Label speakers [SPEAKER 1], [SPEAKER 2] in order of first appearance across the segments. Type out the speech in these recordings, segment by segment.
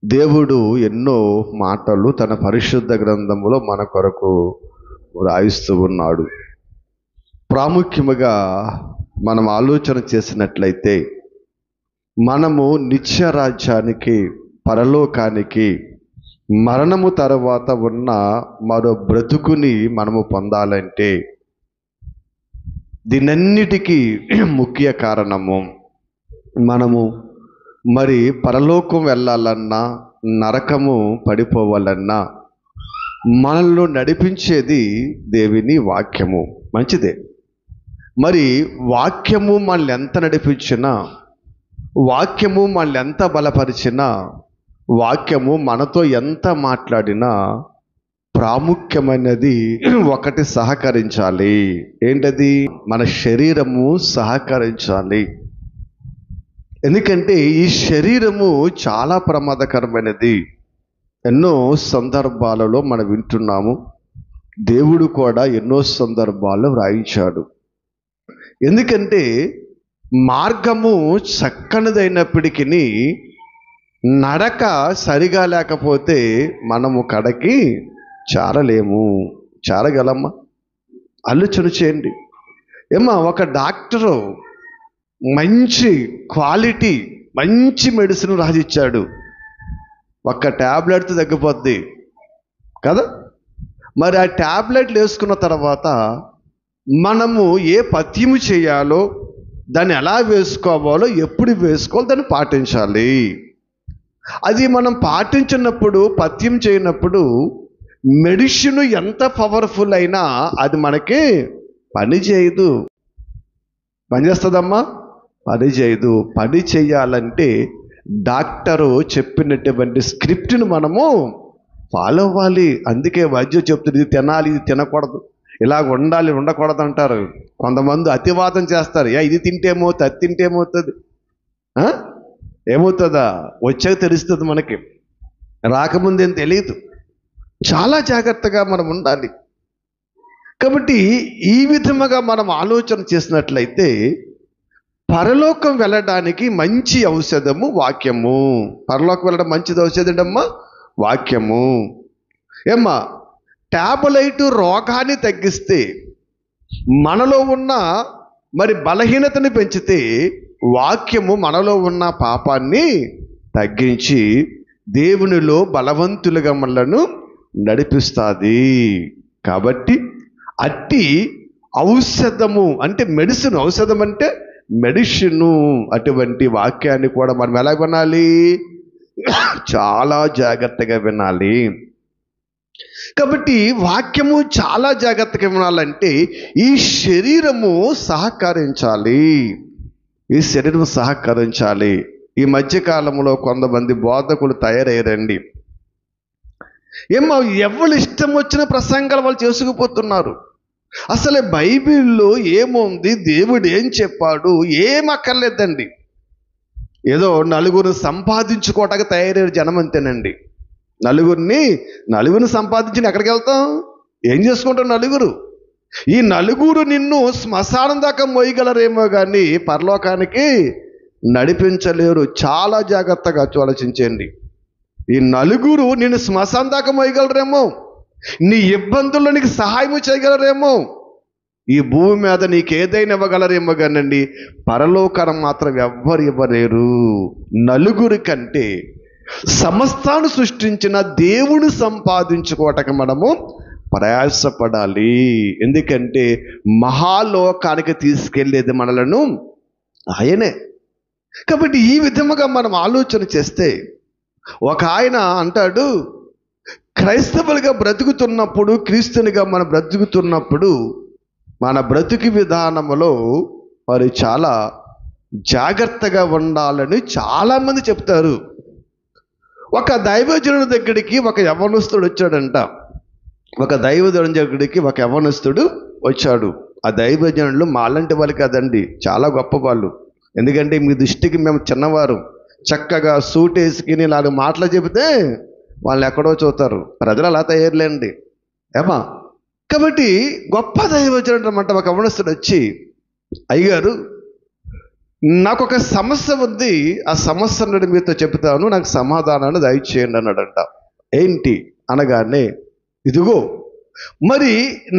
[SPEAKER 1] దేవుడు ఎన్నో మాటలు తన పరిశుద్ధ గ్రంథములో మన కొరకు రాయిస్తూ ఉన్నాడు. ప్రాముఖ్యముగా మనం ఆలోచన చేసినట్లయితే మనము నిత్య రాజ్యానికి, పరలోకానికి, మరణము తర్వాత ఉన్న మరో బ్రతుకుని మనము పొందాలంటే దీనన్నిటికీ ముఖ్య కారణము మనము మరి పరలోకం వెళ్ళాలన్నా, నరకము పడిపోవాలన్నా మనల్ని నడిపించేది దేవుని వాక్యము. మంచిదే. మరి వాక్యము మనల్ని ఎంత నడిపించినా, వాక్యము మనల్ని ఎంత బలపరిచినా, వాక్యము మనతో ఎంత మాట్లాడినా ప్రాముఖ్యమైనది ఒకటి సహకరించాలి. ఏంటది? మన శరీరము సహకరించాలి. ఎందుకంటే ఈ శరీరము చాలా ప్రమాదకరమైనది. ఎన్నో సందర్భాలలో మనం వింటున్నాము. దేవుడు కూడా ఎన్నో సందర్భాల్లో వ్రాయించాడు. ఎందుకంటే మార్గము చక్కనిదైనప్పటికీ నడక సరిగా లేకపోతే మనము కడకి చేరలేము. చేరగలమ్మా? ఆలోచన చేయండి. ఏమ్మా, ఒక డాక్టరు మంచి క్వాలిటీ, మంచి మెడిసిన్ రాసిచ్చాడు. ఒక్క ట్యాబ్లెట్తో తగ్గిపోద్ది కదా. మరి ఆ ట్యాబ్లెట్లు వేసుకున్న తర్వాత మనము ఏ పథ్యము చేయాలో, దాన్ని ఎలా వేసుకోవాలో, ఎప్పుడు వేసుకోవాలో దాన్ని పాటించాలి. అది మనం పాటించినప్పుడు, పథ్యం చేయనప్పుడు మెడిసిన్ ఎంత పవర్ఫుల్ అయినా అది మనకి పని చేయదు. పని చేస్తుందమ్మా? పని చేయదు. పని చేయాలంటే డాక్టరు చెప్పినటువంటి స్క్రిప్ట్ని మనము ఫాలో అవ్వాలి. అందుకే వైద్యం చెప్తుంది, ఇది తినాలి, ఇది తినకూడదు, ఇలాగ ఉండాలి, ఉండకూడదు అంటారు. కొంతమంది అతివాదం చేస్తారు. ఇది తింటే ఏమవుతుంది, అది తింటే ఏమవుతుంది, ఏమవుతుందా? వచ్చాక తెలుస్తుంది మనకి, రాకముందేం తెలియదు. చాలా జాగ్రత్తగా మనం ఉండాలి. కాబట్టి ఈ విధముగా మనం ఆలోచన చేసినట్లయితే పరలోకం వెళ్ళడానికి మంచి ఔషధము వాక్యము. పరలోకం వెళ్ళడం మంచిది ఔషధం అమ్మా, వాక్యము. ఏమ్మా, టాబ్లెట్ రోగాన్ని తగ్గిస్తే, మనలో ఉన్న మరి బలహీనతని పెంచితే, వాక్యము మనలో ఉన్న పాపాన్ని తగ్గించి దేవునిలో బలవంతులుగా మనలను నడిపిస్తుంది. కాబట్టి అట్టి ఔషధము అంటే మెడిసిన్, ఔషధం అంటే మెడిసిన్. అటువంటి వాక్యాన్ని కూడా మనం ఎలా వినాలి? చాలా జాగ్రత్తగా వినాలి. కాబట్టి వాక్యము చాలా జాగ్రత్తగా వినాలంటే ఈ శరీరము సహకరించాలి. ఈ శరీరం సహకరించాలి. ఈ మధ్యకాలంలో కొంతమంది బోధకులు తయారయ్యారండి. ఏమో ఎవరు ఇష్టం వచ్చిన ప్రసంగాలు వాళ్ళు చేసుకుపోతున్నారు. అసలే బైబిల్లో ఏముంది, దేవుడు ఏం చెప్పాడు, ఏం అక్కర్లేదండి. ఏదో నలుగురిని సంపాదించుకోవటానికి తయారయ్యారు జనం, అంతేనండి. నలుగురిని సంపాదించి ఎక్కడికి వెళ్తాం? ఏం చేసుకుంటాం? ఈ నలుగురు నిన్ను శ్మశానం దాకా మోయగలరేమో కానీ పరలోకానికి నడిపించలేరు. చాలా జాగ్రత్తగా ఆలోచించండి. ఈ నలుగురు నిన్ను శ్మశానం దాకా మోయగలరేమో, నీ ఇబ్బందుల్లో నీకు సహాయం చేయగలరేమో, ఈ భూమి మీద నీకు ఏదైనా ఇవ్వగలరేమో కానండి పరలోకాన్ని మాత్రం ఎవ్వరు ఇవ్వలేరు. నలుగురి కంటే సమస్తాన్ని సృష్టించిన దేవుని సంపాదించుకోవటానికి మనము ప్రయాసపడాలి. ఎందుకంటే మహాలోకానికి తీసుకెళ్ళేది మనలను ఆయనే. కాబట్టి ఈ విధముగా మనం ఆలోచన చేస్తే ఒక ఆయన అంటాడు, క్రైస్తవులుగా బ్రతుకుతున్నప్పుడు, క్రీస్తునిగా మనం బ్రతుకుతున్నప్పుడు మన బ్రతుకు విధానంలో మరి చాలా జాగ్రత్తగా ఉండాలని చాలామంది చెప్తారు. ఒక దైవజనుడి దగ్గరికి ఒక యవ్వనస్తుడు వచ్చాడంట. ఒక దైవజనుడి దగ్గరికి ఒక యవ్వనస్తుడు వచ్చాడు. ఆ దైవజనులు మాలాంటి వాళ్ళు కాదండి, చాలా గొప్ప వాళ్ళు. ఎందుకంటే మీ దృష్టికి మేము చిన్నవారు. చక్కగా సూట్ వేసుకుని 4 మాటలు చెబితే వాళ్ళు ఎక్కడో చూస్తారు. ప్రజలు అలా తయారులేండి ఏమా. కాబట్టి గొప్ప దైవజనుడు అన్నమాట ఒక యవ్వనస్తుడు వచ్చి, అయ్యగారు నాకు ఒక సమస్య ఉంది, ఆ సమస్య నుండి మీతో చెప్తాను, నాకు సమాధానాన్ని దయచేయండి అన్నాడంట. ఏంటి అనగానే, ఇదిగో మరి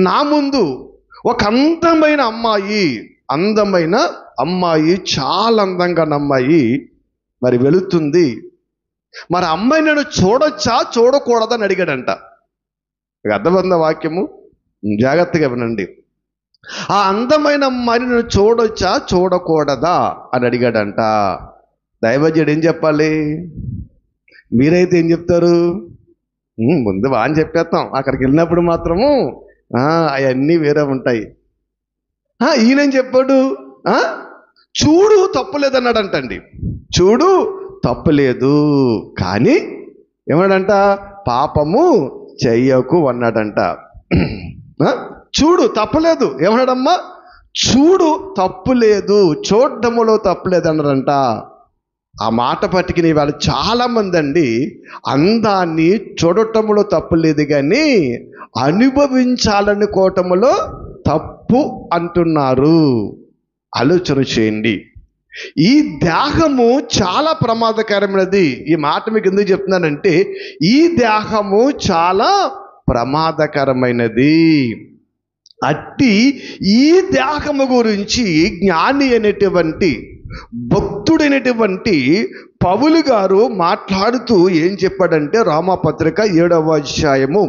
[SPEAKER 1] నా ముందు ఒక అందమైన అమ్మాయి చాలా అందంగా అమ్మాయి మరి వెళుతుంది. మరి అమ్మాయి నేను చూడొచ్చా చూడకూడదని అడిగాడంట. అర్థమైందా వాక్యము? జాగ్రత్తగా వినండి. ఆ అందమైన అమ్మాయిని నేను చూడొచ్చా చూడకూడదా అని అడిగాడంట. దైవజ్ఞుడు ఏం చెప్పాలి? మీరైతే ఏం చెప్తారు? ముందు అని చెప్పేస్తాం, అక్కడికి వెళ్ళినప్పుడు మాత్రము అవన్నీ వేరే ఉంటాయి. ఈయనేం చెప్పాడు? చూడు తప్పులేదు అన్నాడంటండి. చూడు తప్పులేదు, కానీ ఏమన్నాడంట? పాపము చెయ్యకు అన్నాడంట. చూడు తప్పులేదు ఏమన్నాడమ్మా? చూడు తప్పులేదు, చూడటములో తప్పులేదు అన్నాడంట. ఆ మాట పట్టుకుని వాళ్ళు చాలామంది అండి అందాన్ని చూడటంలో తప్పు లేదు కానీ అనుభవించాలనుకోవటంలో తప్పు అంటున్నారు. ఆలోచన చేయండి. ఈ దేహము చాలా ప్రమాదకరమైనది. ఈ మాట మీకు ఎందుకు చెప్తున్నానంటే, ఈ దేహము చాలా ప్రమాదకరమైనది. అట్టి ఈ దేహము గురించి జ్ఞాని అనేటువంటి భక్తుడైనటువంటి పౌలు గారు మాట్లాడుతూ ఏం చెప్పాడంటే, రోమాపత్రిక 7వ అధ్యాయము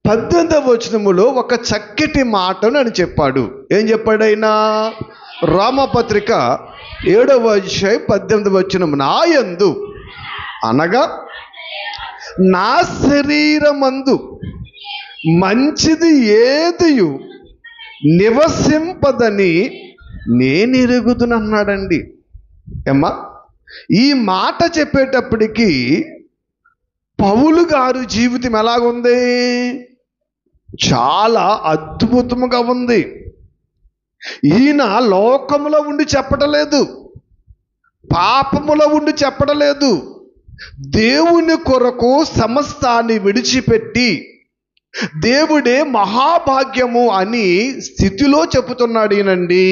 [SPEAKER 1] 18వ వచనములో ఒక చక్కటి మాటను అని చెప్పాడు. ఏం చెప్పాడు ఆయన? రోమాపత్రిక 7వ అధ్యాయం 18వ వచనం, నా యందు అనగా నా శరీరమందు మంచిది ఏదియు నివసింపదని నేనెరుగుదునన్నాడండి. ఏమ్మా, ఈ మాట చెప్పేటప్పటికీ పౌలు గారు జీవితం ఎలాగుంది? చాలా అద్భుతంగా ఉంది. ఈయన లోకములో ఉండి చెప్పటలేదు, పాపములో ఉండి చెప్పటలేదు, దేవుని కొరకు సమస్తాన్ని విడిచిపెట్టి దేవుడే మహాభాగ్యము అని స్థితిలో చెబుతున్నాడు ఈయనండి.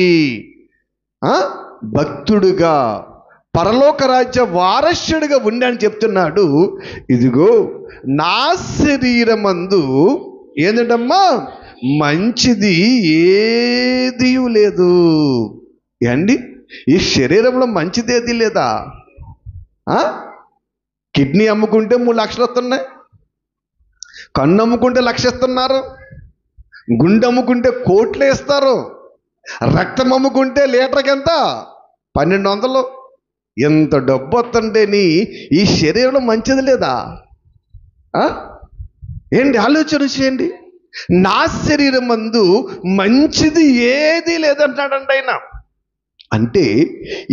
[SPEAKER 1] భక్తుడుగా పరలోక రాజ్య వారసుడిగా ఉండి అని చెప్తున్నాడు. ఇదిగో నా శరీరమందు ఏంటమ్మా? మంచిది ఏదీ లేదు. ఏండి, ఈ శరీరంలో మంచిది ఏది లేదా? కిడ్నీ అమ్ముకుంటే 3 లక్షలు వస్తున్నాయి, కన్ను అమ్ముకుంటే 1,00,000 ఇస్తున్నారు, గుండె అమ్ముకుంటే కోట్లు ఇస్తారు, రక్తం అమ్ముకుంటే లీటర్కి ఎంత? 1200. ఎంత డబ్బు వస్తుంటేని ఈ శరీరంలో మంచిది లేదా? ఏంటి, ఆలోచన చేయండి. నా శరీరం మందు మంచిది ఏది లేదంటాడండి ఆయన. అంటే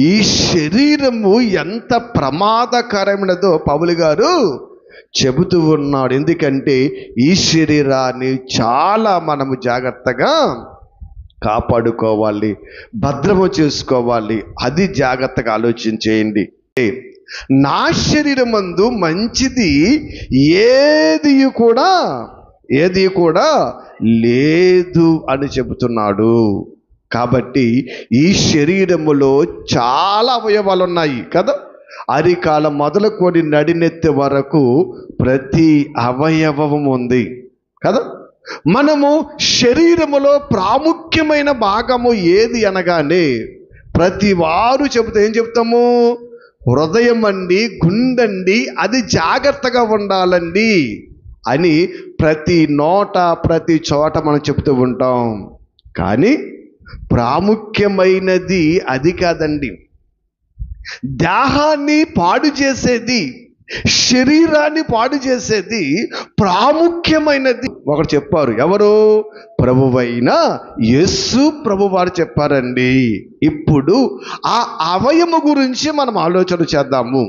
[SPEAKER 1] ఈ శరీరము ఎంత ప్రమాదకరమైనదో పౌలు గారు చెబుతూ ఉన్నాడు. ఎందుకంటే ఈ శరీరాన్ని చాలా మనము జాగ్రత్తగా కాపాడుకోవాలి, భద్రము చేసుకోవాలి. అది జాగ్రత్తగా ఆలోచించేయండి. నా శరీరమందు మంచిది ఏది కూడా లేదు అని చెబుతున్నాడు. కాబట్టి ఈ శరీరములో చాలా అవయవాలు ఉన్నాయి కదా. అరికాల మొదలుకొని నడినెత్తి వరకు ప్రతి అవయవం ఉంది కదా. మనము శరీరములో ప్రాముఖ్యమైన భాగము ఏది అనగానే ప్రతి వారు చెబుతా ఏం చెప్తాము? హృదయం అండి, గుండండి, అది జాగ్రత్తగా ఉండాలండి అని ప్రతి నోట ప్రతి చోట మనం చెప్తూ ఉంటాం. కానీ ప్రాముఖ్యమైనది అది కాదండి. దేహాన్ని పాడు చేసేది, శరీరాన్ని పాడు చేసేది ప్రాముఖ్యమైనది ఒకటి చెప్పారు. ఎవరు? ప్రభువైన యేసు ప్రభువారు చెప్పారండి. ఇప్పుడు ఆ అవయము గురించి మనం ఆలోచన చేద్దాము.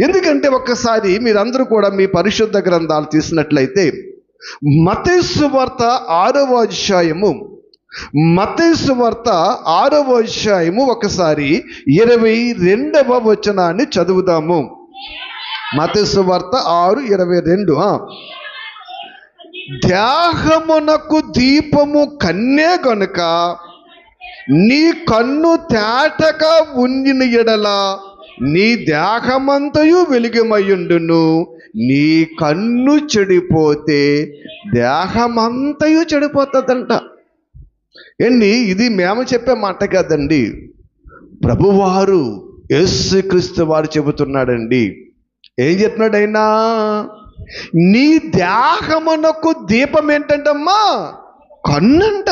[SPEAKER 1] ఎందుకంటే ఒక్కసారి మీరందరూ కూడా మీ పరిశుద్ధ గ్రంథాలు తీసినట్లయితే మత్తయి సువార్త 6వ అధ్యాయము, మత్తయి సువార్త 6వ అధ్యాయము ఒకసారి 22వ వచనాన్ని చదువుదాము. మత్తయి సువార్త 6:22. దేహమునకు దీపము కన్నే గనుక నీ కన్ను తేటగా ఉండిన ఎడల నీ దేహమంతయు వెలుగుమయ్యుండును. నీ కన్ను చెడిపోతే దేహమంతయు చెడిపోతుందంట. ఏండి, ఇది మేము చెప్పే మాట కాదండి, ప్రభువారు యేసుక్రీస్తు వారు చెబుతున్నాడండి. ఏం చెప్తున్నాడు అయినా? నీ దేహమునకు దీపం ఏంటంటమ్మా? కన్నంట.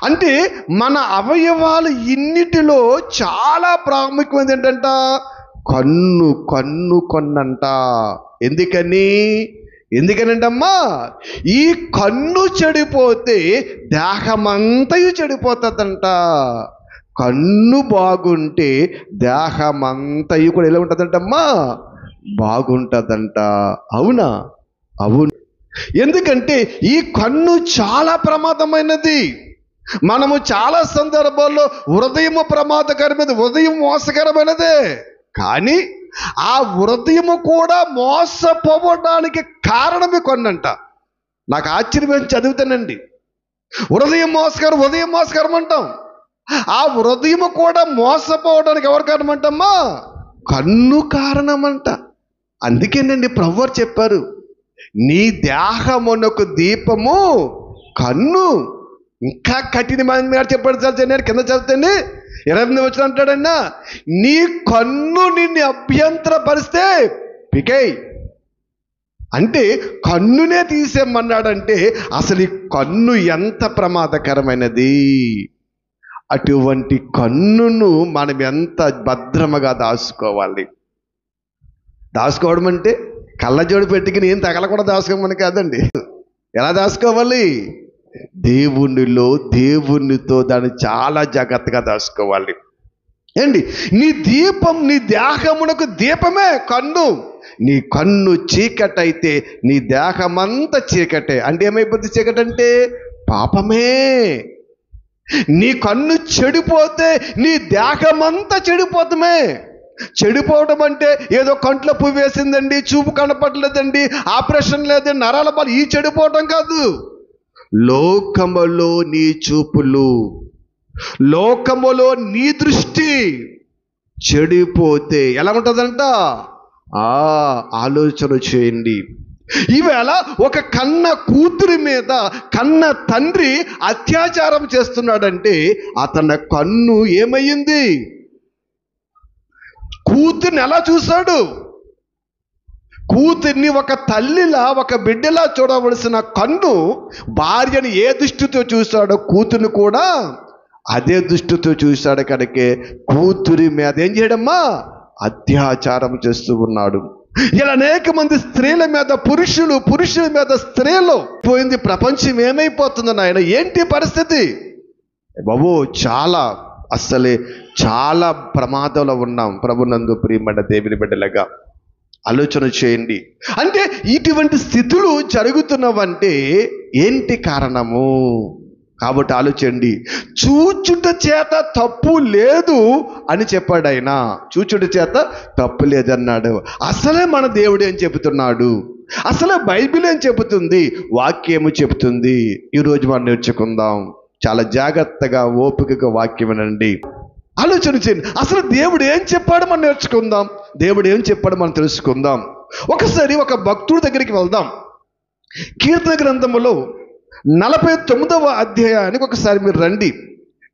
[SPEAKER 1] అంటే మన అవయవాలు ఇన్నిటిలో చాలా ప్రాముఖ్యమైనది ఏంటంట? కన్ను. కన్నంట. ఎందుకనంటమ్మా? ఈ కన్ను చెడిపోతే దేహమంతయు చెడిపోతుందంట. కన్ను బాగుంటే దేహమంతయు కూడా ఎలా ఉంటుందంటమ్మా? బాగుంటుందంట. అవునా? అవును. ఎందుకంటే ఈ కన్ను చాలా ప్రమాదమైనది. మనము చాలా సందర్భాల్లో హృదయము ప్రమాదకరమైనది, హృదయం మోసకరమైనదే. కానీ ఆ హృదయము కూడా మోసపోవడానికి కారణమే కన్నంట. నాకు ఆశ్చర్యం చదువుతానండి. హృదయం మోసకరం అంటాం. ఆ హృదయము కూడా మోసపోవడానికి ఎవరు కారణం అంటమ్మా? కన్ను కారణమంట. అందుకేనండి ప్రభువారు చెప్పారు, నీ దేహమునకు దీపము కన్ను. ఇంకా కఠినమైన చెప్పాడు. నేను కింద చదువుతాండి 28 వచ్చిన అంటాడన్నా, నీ కన్ను నిన్ను అభ్యంతరపరిస్తే పికేయ్. అంటే కన్నునే తీసేయమన్నాడంటే అసలు ఈ కన్ను ఎంత ప్రమాదకరమైనది. అటువంటి కన్నును మనం ఎంత భద్రముగా దాచుకోవాలి. దాచుకోవడం అంటే కళ్ళజోడు పెట్టుకుని ఏం తగలకుండా దాచుకోమని కాదండి. ఎలా దాచుకోవాలి? దేవునితో దాన్ని చాలా జాగ్రత్తగా దాచుకోవాలి. ఏంటి? నీ దీపం, నీ దేహమునకు దీపమే కన్ను. నీ కన్ను చీకటైతే నీ దేహమంతా చీకటే. అంటే ఏమైపోతుంది? చీకటి అంటే పాపమే. నీ కన్ను చెడిపోతే నీ దేహమంతా చెడిపోతామే. చెడిపోవడం అంటే ఏదో కంట్లో పువ్వు వేసిందండి, చూపు కనపడలేదండి, ఆపరేషన్ లేదండి, నరాల బాలు, ఈ చెడిపోవటం కాదు. లోకములో నీ చూపులు, లోకములో నీ దృష్టి చెడిపోతే ఎలా ఉంటుందంట? ఆలోచన చేయండి. ఈవేళ ఒక కన్న కూతురి మీద కన్న తండ్రి అత్యాచారం చేస్తున్నాడంటే అతని కన్ను ఏమయ్యింది? కూతుర్ని ఎలా చూశాడు? కూతుర్ని ఒక తల్లిలా, ఒక బిడ్డలా చూడవలసిన కన్ను భార్యని ఏ దృష్టితో చూశాడో కూతుర్ని కూడా అదే దృష్టితో చూశాడు. కనుకే కూతురి మీద ఏం చేయడమ్మా? అత్యాచారం చేస్తూ ఉన్నాడు. ఇలా అనేక మంది స్త్రీల మీద పురుషుల మీద స్త్రీలు పోయింది. ప్రపంచం ఏమైపోతుందో నాయన, ఏంటి పరిస్థితి బాబు? చాలా ప్రమాదంలో ఉన్నాం. ప్రభునందు ప్రియమైన దేవుని బిడ్డలుగా ఆలోచన చేయండి. అంటే ఇటువంటి స్థితులు జరుగుతున్నవంటే ఏంటి కారణము? కాబట్టి ఆలోచండి. చూచుట చేత తప్పు లేదు అని చెప్పాడు ఆయన. చూచుట చేత తప్పు లేదన్నాడు. అసలే మన దేవుడు ఏం చెబుతున్నాడు? అసలే బైబిల్ ఏం చెబుతుంది? వాక్యము చెబుతుంది. ఈరోజు మనం నేర్చుకుందాం. చాలా జాగ్రత్తగా ఓపికగా వాక్యం వినండి. ఆలోచన చేయండి. అసలు దేవుడు ఏం చెప్పాడు మనం నేర్చుకుందాం. దేవుడు ఏం చెప్పాడు మనం తెలుసుకుందాం. ఒకసారి ఒక భక్తుడి దగ్గరికి వెళ్దాం. కీర్తన గ్రంథములో 49వ అధ్యాయానికి ఒకసారి మీరు రండి.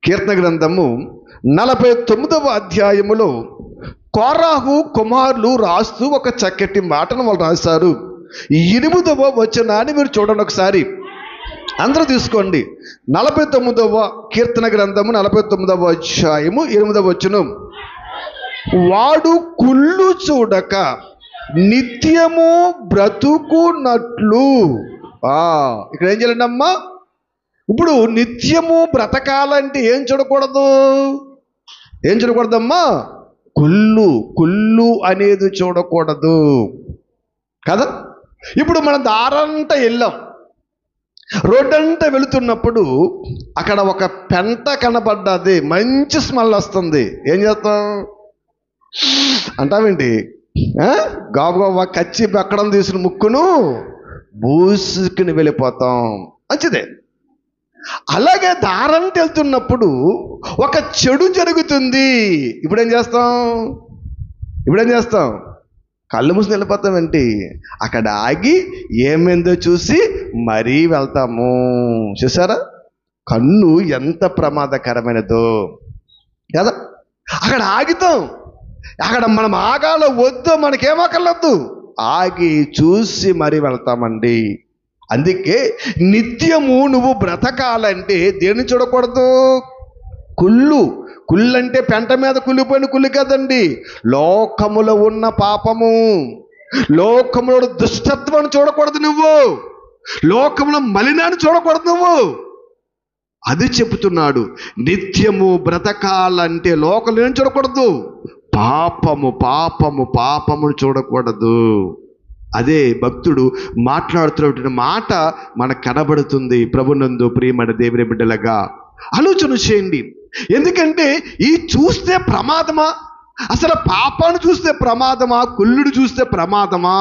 [SPEAKER 1] కీర్తన గ్రంథము 49వ అధ్యాయములో కోరాహు కుమారులు రాస్తూ ఒక చక్కటి మాటను వాళ్ళు రాశారు. 8వ వచనాన్ని మీరు చూడండి ఒకసారి. అందరూ తీసుకోండి. 49వ కీర్తన గ్రంథము 49వ అధ్యాయము 8వ వచనం. వాడు కుళ్ళు చూడక నిత్యము బ్రతుకున్నట్లు. ఇక్కడ ఏం చేయాలండి అమ్మా? ఇప్పుడు నిత్యము బ్రతకాలంటే ఏం చూడకూడదమ్మా? కుళ్ళు అనేది చూడకూడదు కదా. ఇప్పుడు మనం దారంతా వెళ్ళాం, రోడ్డంతా వెళుతున్నప్పుడు అక్కడ ఒక పెంట కనబడ్డది, మంచి స్మెల్ వస్తుంది. ఏం చేస్తాం అంటావేంటి? గాబా కచ్చి బెక్కడం తీసిన ముక్కును బూసుకుని వెళ్ళిపోతాం. మంచిదే. అలాగే దారంటే వెళ్తున్నప్పుడు ఒక చెడు జరుగుతుంది. ఇప్పుడేం చేస్తాం? కళ్ళు మూసి వెళ్ళిపోతామేంటి? అక్కడ ఆగి ఏమైందో చూసి మరీ వెళ్తాము. చూసారా, కన్ను ఎంత ప్రమాదకరమైనదో కదా. అక్కడ ఆగితాం. అక్కడ మనం ఆగాలో వద్దో మనకేమక్కర్లేదు, ఆగి చూసి మరీ వెళ్తామండి. అందుకే నిత్యము నువ్వు బ్రతకాలంటే దేన్ని చూడకూడదు? కుళ్ళు అంటే పెంట మీద కుళ్ళిపోయిన కుళ్ళు కదండి. లోకములో ఉన్న పాపము, లోకములో దుష్టత్వాన్ని చూడకూడదు నువ్వు, లోకములో మలినాన్ని చూడకూడదు నువ్వు. అది చెబుతున్నాడు. నిత్యము బ్రతకాలంటే లోకం ఏం చూడకూడదు? పాపమును చూడకూడదు. అదే భక్తుడు మాట్లాడుతున్న మాట మనకు కనబడుతుంది. ప్రభునందు ప్రియమైన దేవుని బిడ్డలుగా ఆలోచన చేయండి. ఎందుకంటే ఈ చూస్తే ప్రమాదమా? అసలు పాపాన్ని చూస్తే ప్రమాదమా, కుళ్ళుడు చూస్తే ప్రమాదమా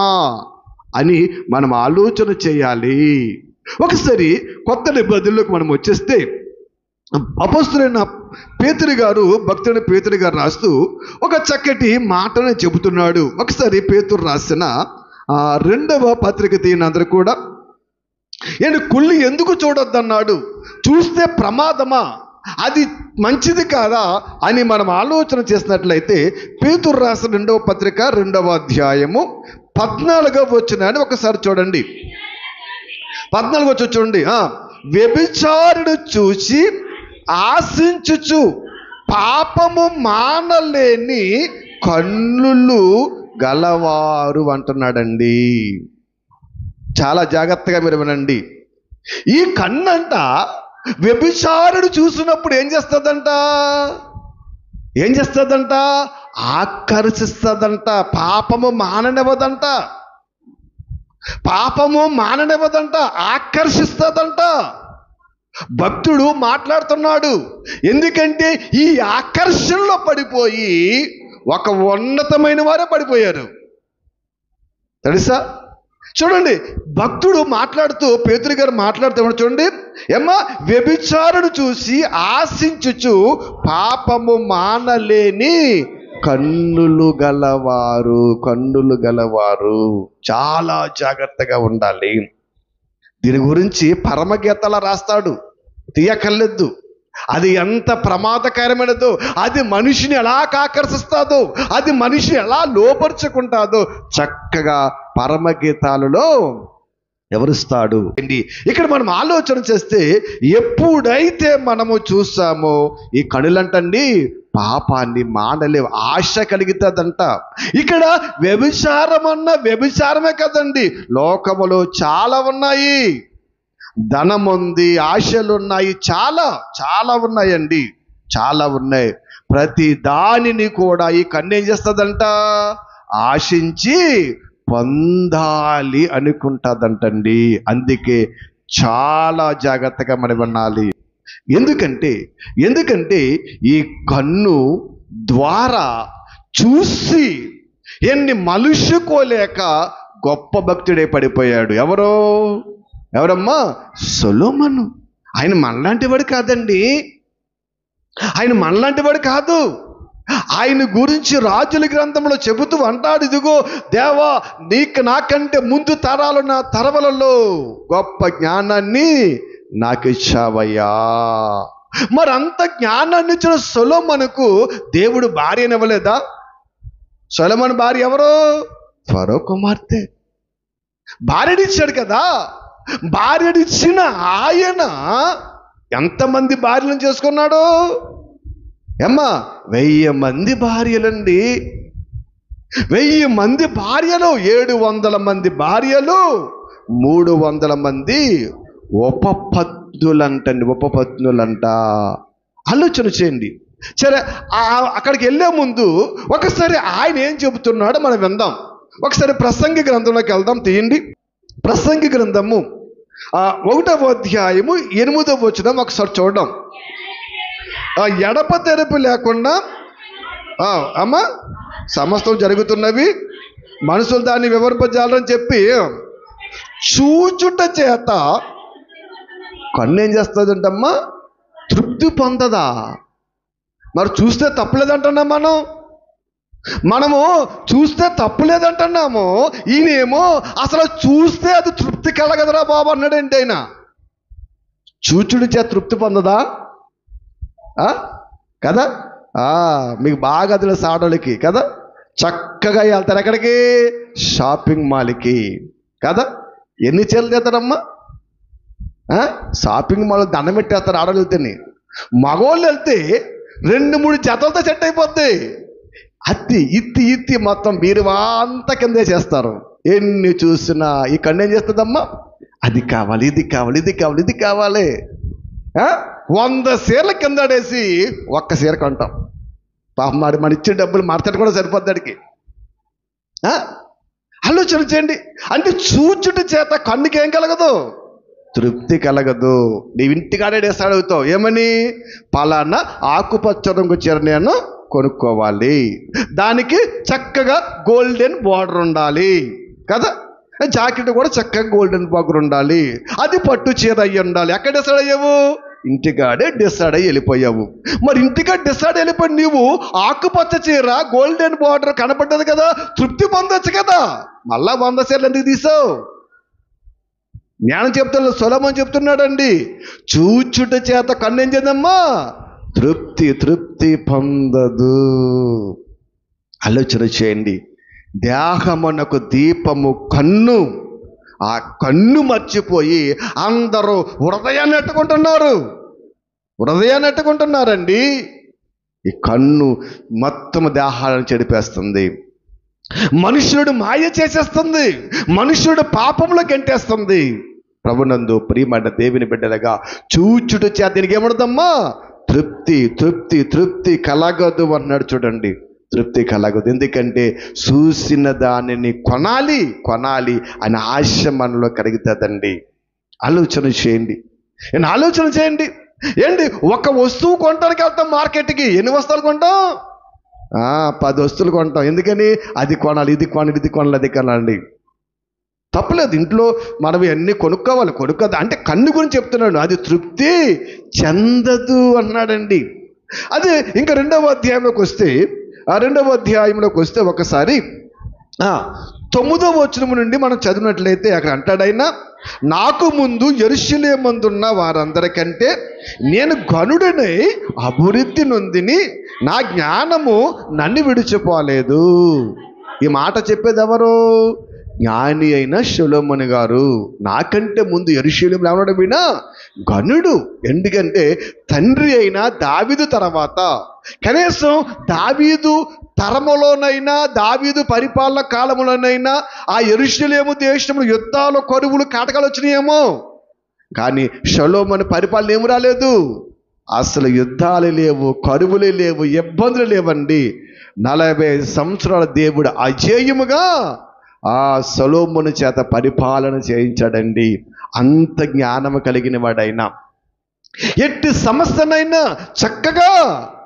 [SPEAKER 1] అని మనం ఆలోచన చేయాలి. ఒకసారి కొత్త నిబంధనలోకి మనం వచ్చేస్తే అపోస్తలుడైన పేతురు గారు, భక్తుడైన పేతురు గారు రాస్తూ ఒక చక్కటి మాటను చెబుతున్నాడు. ఒకసారి పేతురు రాసిన 2వ పత్రిక తీయండి అందరూ కూడా. కుళ్ళు ఎందుకు చూడొద్దన్నాడు? చూస్తే ప్రమాదమా, అది మంచిది కాదా అని మనం ఆలోచన చేసినట్లయితే పేతురు రాసిన 2వ పత్రిక 2వ అధ్యాయము 14వ వచనాన్ని ఒకసారి చూడండి. 14వ వచనం చూడండి. వ్యభిచారుడు చూసి ఆశించుచు పాపము మానలేని కన్నులు గలవారు అంటున్నాడండి. చాలా జాగ్రత్తగా మీరు వినండి. ఈ కన్నంట వ్యభిచారుడు చూసినప్పుడు ఏం చేస్తుందంట? ఆకర్షిస్తుందంట. పాపము మాననివ్వదంట, ఆకర్షిస్తుందంట. భక్తుడు మాట్లాడుతున్నాడు. ఎందుకంటే ఈ ఆకర్షణలో పడిపోయి ఒక ఉన్నతమైన వారే పడిపోయారు. తెలుసా? చూడండి, భక్తుడు మాట్లాడుతూ, పేతురు గారు మాట్లాడుతూ చూడండి, వ్యభిచారుడు చూసి ఆశించుచు పాపము మానలేని కన్నులు గలవారు. చాలా జాగ్రత్తగా ఉండాలి. దీని గురించి పరమగీతలా రాస్తాడు, తీయకలేదు. అది ఎంత ప్రమాదకరమైనదో, అది మనిషిని ఎలా ఆకర్షిస్తాదో, అది మనిషిని ఎలా లోపరుచుకుంటాదో చక్కగా పరమగీతాలలో వివరిస్తాడు. ఇక్కడ మనం ఆలోచన చేస్తే ఎప్పుడైతే మనము చూస్తామో ఈ కనులంటండి పాపాన్ని మానలేవు, ఆశ కలుగుతుందంట. ఇక్కడ వ్యభిచారమే కదండి, లోకములో చాలా ఉన్నాయి. ధనం ఉంది, ఆశలు ఉన్నాయి, చాలా ఉన్నాయండి, చాలా ఉన్నాయి. ప్రతి దానిని కూడా ఈ కన్ను ఏం చేస్తుందంట? ఆశించి పొందాలి అనుకుంటుందంటండి. అందుకే చాలా జాగ్రత్తగా మనం వినాలి. ఎందుకంటే ఈ కన్ను ద్వారా చూసి మలుసుకోలేక గొప్ప భక్తుడే పడిపోయాడు. ఎవరమ్మా? సొలొమోను. ఆయన మనలాంటి వాడు కాదండి, కాదు. ఆయన గురించి రాజుల గ్రంథంలో చెబుతూ అంటాడు, ఇదిగో దేవా, నాకంటే ముందు తరాలున్న తరవలలో గొప్ప జ్ఞానాన్ని నాకు ఇచ్చావయ్యా. మరి అంత జ్ఞానాన్ని ఇచ్చిన సొలొమోనుకు దేవుడు భార్యనివ్వలేదా? సొలొమోను భార్య ఎవరు? ఫరో కుమార్తె. భార్యనిచ్చాడు కదా. భార్యనిచ్చిన ఆయన ఎంతమంది భార్యలను చేసుకున్నాడు? 1000 మంది భార్యలండి. 1000 మంది భార్యలు, 700 మంది భార్యలు, 300 మంది ఉపపత్నులంట. ఆలోచన చేయండి. సరే, అక్కడికి వెళ్ళే ముందు ఒకసారి ఆయన ఏం చెబుతున్నాడో మనం విందాం. ఒకసారి ప్రసంగి గ్రంథంలోకి వెళ్దాం. తీయండి, ప్రసంగి గ్రంథము 1వ అధ్యాయము 8వ వచనం ఒకసారి చూద్దాం. ఎడపతెరపు లేకుండా సమస్తం జరుగుతున్నవి, మనుషులు దాన్ని వివరింపజాలని చెప్పి చూచుట చేత కన్ను ఏం చేస్తుందంటమ్మా? తృప్తి పొందదా? మరి చూస్తే తప్పులేదంటున్నాం మనము చూస్తే తప్పులేదంటున్నాము. ఈయనేమో అసలు చూస్తే అది తృప్తి కలగదరా బాబు అన్నాడంటే ఆయన. చూచుడు చేత తృప్తి పొందదా? కదా? మీకు బాగా తెలుసు ఆడోళ్ళకి కదా, చక్కగా వెళ్తారు ఎక్కడికి? షాపింగ్ మాల్కి కదా. ఎన్ని చీరలు తెస్తారమ్మా? షాపింగ్ మాల్ దండం పెట్టేస్తారు ఆడవాళ్ళు వెళ్తేనే. మగవాళ్ళు వెళ్తే 2-3 జతలతో సెట్ అయిపోద్ది. ఇత్తి మొత్తం బీరువా అంతా కిందే చేస్తారు. ఎన్ని చూసినా ఈ కన్ను ఏం చేస్తుందమ్మా? అది కావాలి, ఇది కావాలి, ఇది కావాలి, ఇది కావాలి. 100 చీరల కింద ఆడేసి ఒక్క చీర కొంటాం. పాపం మన ఇచ్చే డబ్బులు మార్చడం కూడా సరిపోద్ది అడికి. ఆలోచన చేయండి. అంటే చూచుట చేత కన్నుకి ఏం కలగదు? తృప్తి కలగదు. నీవు ఇంటికాడే డిసైడ్ అవుతావు ఏమని? పలానా ఆకుపచ్చ రంగు చీర నేను కొనుక్కోవాలి, దానికి చక్కగా గోల్డెన్ బార్డర్ ఉండాలి కదా, జాకెట్ కూడా చక్కగా గోల్డెన్ బార్డర్ ఉండాలి, అది పట్టు చీర అయ్యి ఉండాలి. ఎక్కడ డిసైడ్ అయ్యావు? ఇంటికాడే డిసైడ్ అయ్యి వెళ్ళిపోయావు. మరి ఇంటికాడ డిసైడ్ అయిపోయి నీవు ఆకుపచ్చ చీర గోల్డెన్ బార్డర్ కనపడ్డది కదా, తృప్తి పొందొచ్చు కదా. మళ్ళా 100 చీరలు ఎందుకు తీసావు? జ్ఞానం చెప్తున్నా, సొలొమోను చెప్తున్నాడండి, చూచుట చేత కన్ను ఏం చేద్దామా? తృప్తి పొందదు. ఆలోచన చేయండి. దేహమునకు దీపము కన్ను. ఆ కన్ను మర్చిపోయి అందరూ హృదయాన్ని ఎట్టుకుంటున్నారండి. ఈ కన్ను మొత్తం దేహాలను చెడిపేస్తుంది. మనుష్యుడు మాయ చేసేస్తుంది. మనుష్యుడు పాపంలో గెంటేస్తుంది. ప్రభునందు ప్రియమైన దేవుని బిడ్డలుగా చూచుట చేత దీనికి ఏమడదమ్మా? తృప్తి కలగదు అన్నాడు. చూడండి, తృప్తి కలగదు. ఎందుకంటే చూసిన దానిని కొనాలి అని ఆశ మనలో కలుగుతుందండి. ఆలోచన చేయండి. ఏంటి, ఒక వస్తువు కొనడానికి వెళ్తాం మార్కెట్కి. ఎన్ని వస్తువులు కొంటాం? 10 వస్తువులు కొంటాం. ఎందుకని? అది కొనాలి, ఇది కొనాలి, అది కొనాలి. తప్పలేదు. ఇంట్లో మనం అన్నీ కొనుక్కోవాలి. అంటే కన్ను గురించి చెప్తున్నాడు. అది తృప్తి చెందదు అన్నాడండి. అదే ఇంకా 2వ అధ్యాయంలోకి వస్తే ఒకసారి 9వ వచనం నుండి మనం చదివినట్లయితే అక్కడ అంటాడైనా, నాకు ముందు యెరూషలేమందున్న వారందరికంటే నేను ఘనుడనై అభివృద్ధి నొందిని, నా జ్ఞానము నన్ను విడిచిపోలేదు. ఈ మాట చెప్పేది ఎవరు? జ్ఞాని అయిన సొలొమోను గారు. నాకంటే ముందు యెరూషలేములో ఏమన్నాడు? వినా ఘనుడు. ఎందుకంటే తండ్రి అయిన దావీదు తర్వాత, కనీసం దావీదు తరములోనైనా, దావీదు పరిపాలన కాలంలోనైనా ఆ యెరూషలేము దేశంలో యుద్ధాలు, కరువులు, కాటకాలు వచ్చినాయేమో, కానీ సొలొమోను పరిపాలన ఏమి రాలేదు. అసలు యుద్ధాలు లేవు, కరువులు లేవు, ఇబ్బందులు లేవండి. 45 సంవత్సరాల దేవుడు అజేయముగా ఆ సొలొమోను చేత పరిపాలన చేయించాడండి. అంత జ్ఞానము కలిగిన వాడైనా ఎట్టి సమస్యనైనా చక్కగా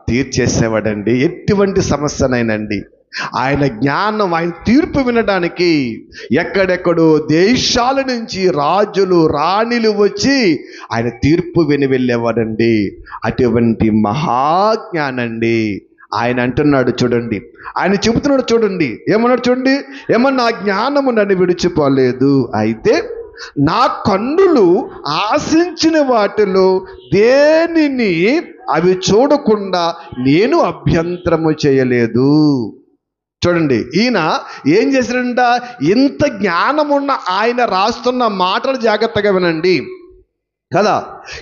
[SPEAKER 1] తీర్చేసేవాడండి. ఎటువంటి సమస్యనైనండి. ఆయన జ్ఞానం, ఆయన తీర్పు వినడానికి ఎక్కడెక్కడో దేశాల నుంచి రాజులు, రాణిలు వచ్చి ఆయన తీర్పు విని వెళ్ళేవాడండి. అటువంటి మహాజ్ఞానండి. ఆయన అంటున్నాడు చూడండి, ఆయన చెబుతున్నాడు చూడండి, ఏమన్నాడు చూడండి, నా జ్ఞానము నన్ను విడిచిపోలేదు, అయితే నా కన్నులు ఆశించిన వాటిలో దేనిని అవి చూడకుండా నేను అభ్యంతరము చేయలేదు. చూడండి, ఈయన ఏం చేశాడంట? ఇంత జ్ఞానమున్న ఆయన రాస్తున్న మాటలు జాగ్రత్తగా వినండి కదా.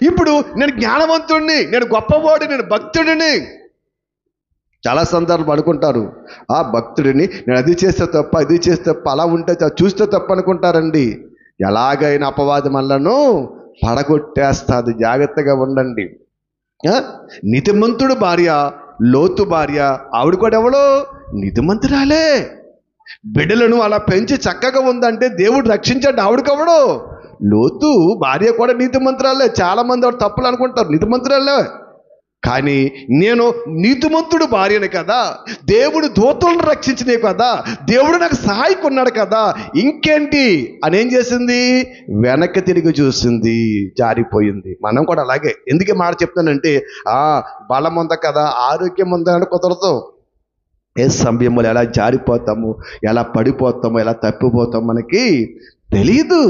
[SPEAKER 1] ఇప్పుడు నేను జ్ఞానవంతుడిని, నేను గొప్పవాడిని, నేను భక్తుడిని. చాలా సందర్భాలు అనుకుంటారు, ఆ భక్తుడిని, నేను అది చేస్తే తప్ప, ఇది చేస్తే తప్ప, అలా ఉంటే చూస్తే తప్ప అనుకుంటారండి. ఎలాగైనా అపవాది మనలను పడగొట్టేస్తుంది. జాగ్రత్తగా ఉండండి. నీతిమంతుడు భార్య, లోతు భార్య, ఆవిడ కూడా ఎవడో నీతిమంతురాలే. బిడ్డలను అలా పెంచి చక్కగా ఉందంటే దేవుడు రక్షించాడు. ఆవిడకెవడో లోతు భార్య కూడా నీతిమంతురాలే. చాలా మంది ఆవిడ తప్పులు అనుకుంటారు, నీతిమంతురాలే. కానీ నేను నీతిమంతుడు భార్యను కదా, దేవుడు దూతలను రక్షించినే కదా, దేవుడు నాకు సహాయకున్నాడు కదా, ఇంకేంటి అని ఏం చేసింది? వెనక్కి తిరిగి చూసింది, జారిపోయింది. మనం కూడా అలాగే. ఎందుకే మాట చెప్తానంటే బలం ఉందా కదా, ఆరోగ్యం ఉందా అని కుదరదు. ఏ సమయంలో ఎలా జారిపోతాము, ఎలా పడిపోతాము, ఎలా తప్పిపోతాము మనకి తెలియదు.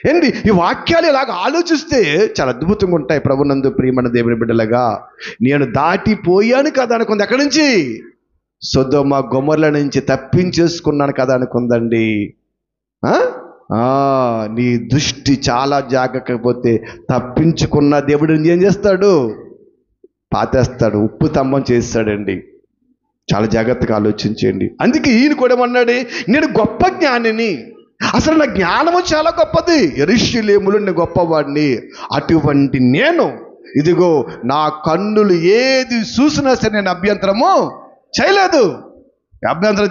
[SPEAKER 1] ఏంటి ఈ వాక్యాలు ఇలాగ ఆలోచిస్తే చాలా అద్భుతంగా ఉంటాయి. ప్రభునందు ప్రియమైన దేవుని బిడ్డలుగా, నేను దాటిపోయాను కదా అనుకుంది. ఎక్కడి నుంచి? సొదొమ గొమొర్ల నుంచి తప్పించేసుకున్నాను కదా అనుకుందండి. నీ దృష్టి చాలా జాగకపోతే తప్పించుకున్న దేవుడు ఏం చేస్తాడు? పాతేస్తాడు, ఉప్పు తమ్మం చేస్తాడండి. చాలా జాగ్రత్తగా ఆలోచించండి. అందుకే ఈయన కూడా ఏమన్నాడు? నేను గొప్ప జ్ఞానిని, అసలు నా జ్ఞానము చాలా గొప్పది, యెరూషలేములో నేను గొప్పవాడిని. అటువంటి నేను ఇదిగో నా కన్నులు ఏది చూసినా సరే నేను అభ్యంతరం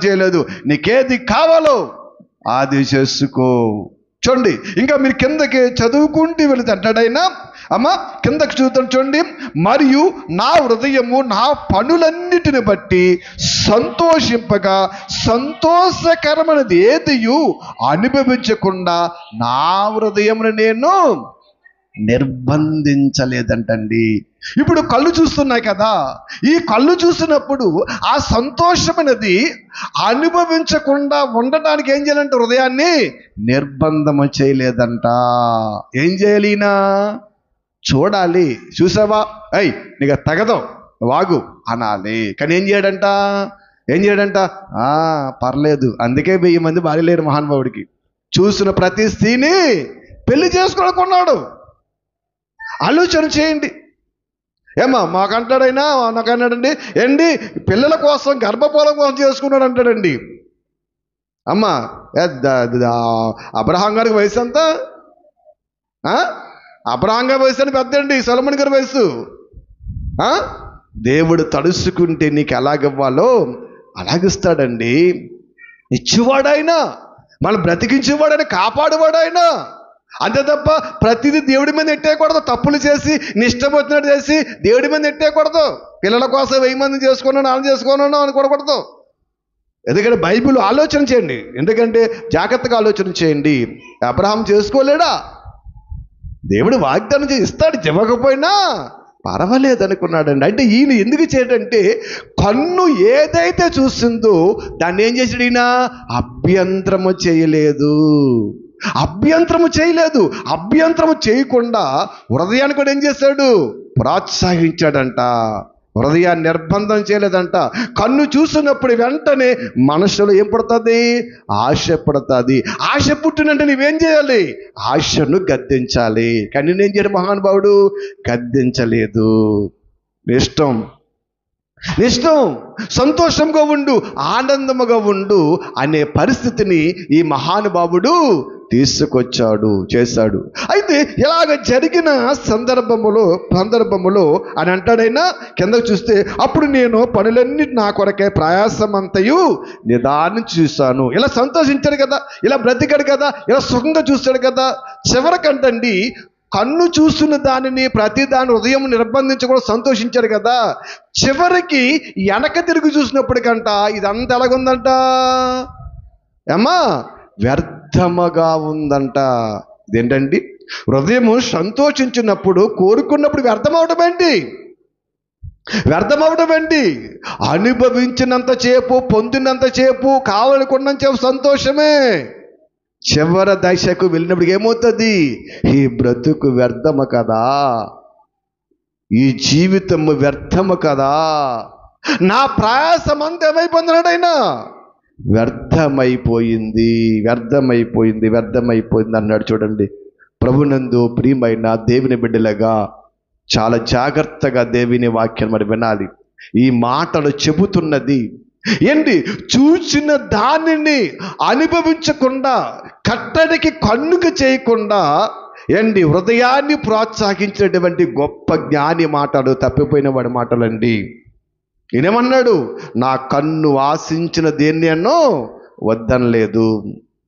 [SPEAKER 1] చేయలేదు. నీకేది కావాలో అది చేసుకో. చూడండి, ఇంకా మీరు కిందకి చదువుకుంటూ వెళితే అంటాడైనా, అమ్మ కిందకి చూడండి, మరియు నా హృదయము నా పనులన్నిటిని బట్టి సంతోషింపగా సంతోషకరమైనది ఏదియు అనుభవించకుండా నా హృదయమును నేను నిర్బంధించలేదంటండి. ఇప్పుడు కళ్ళు చూస్తున్నాయి కదా, ఈ కళ్ళు చూసినప్పుడు ఆ సంతోషమైనది అనుభవించకుండా ఉండటానికి ఏం చేయాలంటే హృదయాన్ని నిర్బంధము చేయలేదంట. ఏం చేయాలినా? చూడాలి. చూసావా, నీకు తగదు వాగు అనాలి. కానీ ఏం చేయడంట? పర్లేదు, అందుకే 1000 మంది భార్య లేరు మహానుభావుడికి. చూసిన ప్రతి స్త్రీని పెళ్లి చేసుకోనుకున్నాడు. ఆలోచన చేయండి. ఏమా మాకంటాడైనా, నాకన్నాడండి, ఏంటి పిల్లల కోసం గర్భఫలం కోసం చేసుకున్నాడు అంటాడండి. అమ్మ అబ్రహాం గారికి వయసు అంతా, అబ్రహాం గారి వయసు అని పెద్దండి, సొలొమోను గారి వయసు. దేవుడు తడుసుకుంటే నీకు ఎలాగివ్వాలో అలాగిస్తాడండి. ఇచ్చేవాడైనా, మనం బ్రతికించేవాడైనా, కాపాడేవాడైనా. అంతే తప్ప ప్రతిదీ దేవుడి మీద నెట్టేయకూడదు. తప్పులు చేసి ఇష్టం వచ్చినట్టు చేసి దేవుడి మీద నెట్టేయకూడదు. పిల్లల కోసం 1000 మంది చేసుకున్నాను, అలా చేసుకున్నాను అనుకోకూడదు. ఎందుకంటే బైబిల్ ఆలోచన చేయండి, ఎందుకంటే జాగ్రత్తగా ఆలోచన చేయండి. అబ్రహాం చేసుకోలేడా? దేవుడు వాగ్దానం చేసి ఇస్తాడు, ఇవ్వకపోయినా పర్వాలేదు అనుకున్నాడండి. అంటే ఈయన ఎందుకు చేయడంటే, కన్ను ఏదైతే చూస్తుందో దాన్ని ఏం చేసాడు ఈయన? అభ్యంతరము చేయకుండా హృదయాన్ని కూడా ఏం చేశాడు? ప్రోత్సహించాడంట. హృదయాన్ని నిర్బంధం చేయలేదంట. కన్ను చూసినప్పుడు వెంటనే మనసులో ఏం పడుతుంది? ఆశ పడుతుంది. ఆశ పుట్టినంటే నువ్వేం చేయాలి? ఆశను గద్దించాలి. కానీ నేనేం చేయడం మహానుభావుడు? గద్దించలేదు. ఇష్టం సంతోషంగా ఉండు, ఆనందముగా ఉండు అనే పరిస్థితిని ఈ మహానుభావుడు చేశాడు. అయితే ఇలాగ జరిగిన సందర్భములో అని అంటాడైనా, కిందకు చూస్తే, అప్పుడు నేను పనులన్నీ నా కొరకే ప్రయాసమంతయు నిదానం చూశాను. ఇలా సంతోషించాడు కదా, ఇలా బ్రతికాడు కదా, ఇలా సుఖంగా చూస్తాడు కదా. చివరికంటండి, కన్ను చూస్తున్న దానిని ప్రతి దాని హృదయం నిర్బంధించకుండా సంతోషించాడు కదా. చివరికి వెనక తిరిగి చూసినప్పటికంట ఇదంతా ఎలాగుందంట? ఏమ్మా, వ్యర్థముగా ఉందంట. ఇదేంటండి? హృదయము సంతోషించినప్పుడు, కోరుకున్నప్పుడు వ్యర్థమవడం ఏంటి? అనుభవించినంత చేపు, పొందినంత చేపు, కావాలనుకున్నంత చేపు సంతోషమే. చివరి దశకు వెళ్ళినప్పుడు ఏమవుతుంది? ఈ బ్రతుకు వ్యర్థము కదా, ఈ జీవితము వ్యర్థము కదా, నా ప్రయాసం అంతా ఏమైపోయిందన్నాడైనా? వ్యర్థమైపోయింది అన్నాడు. చూడండి, ప్రభునందు ప్రియమైన దేవుని బిడ్డలుగా చాలా జాగ్రత్తగా దేవుని వాక్యం మరి వినాలి. ఈ మాటలు చెబుతున్నది ఏంటి? చూసిన దానిని అనుభవించకుండా, కట్టడికి కన్నుకు చేయకుండా ఏంటి హృదయాన్ని ప్రోత్సహించినటువంటి గొప్ప జ్ఞాని మాటలు, తప్పిపోయిన వాడి మాటలండి. ఈయనేమన్నాడు? నా కన్ను ఆశించిన దేన్ని అన్నో వద్దనలేదు.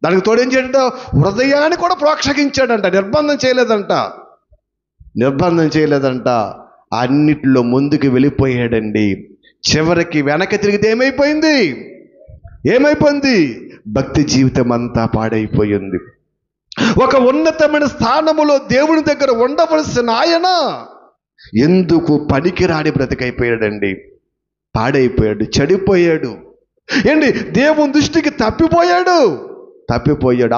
[SPEAKER 1] దానికి తోడేం చేయడంట? హృదయాన్ని కూడా ప్రోత్సహించాడంట, నిర్బంధం చేయలేదంట. అన్నిటిలో ముందుకు వెళ్ళిపోయాడండి. చివరికి వెనక తిరిగితే ఏమైపోయింది? భక్తి జీవితం అంతా పాడైపోయింది. ఒక ఉన్నతమైన స్థానములో దేవుని దగ్గర ఉండవలసిన ఆయన ఎందుకు పనికిరాని బ్రతికైపోయాడండి. పాడైపోయాడు, చెడిపోయాడు. ఏంటి, దేవుని దృష్టికి తప్పిపోయాడు.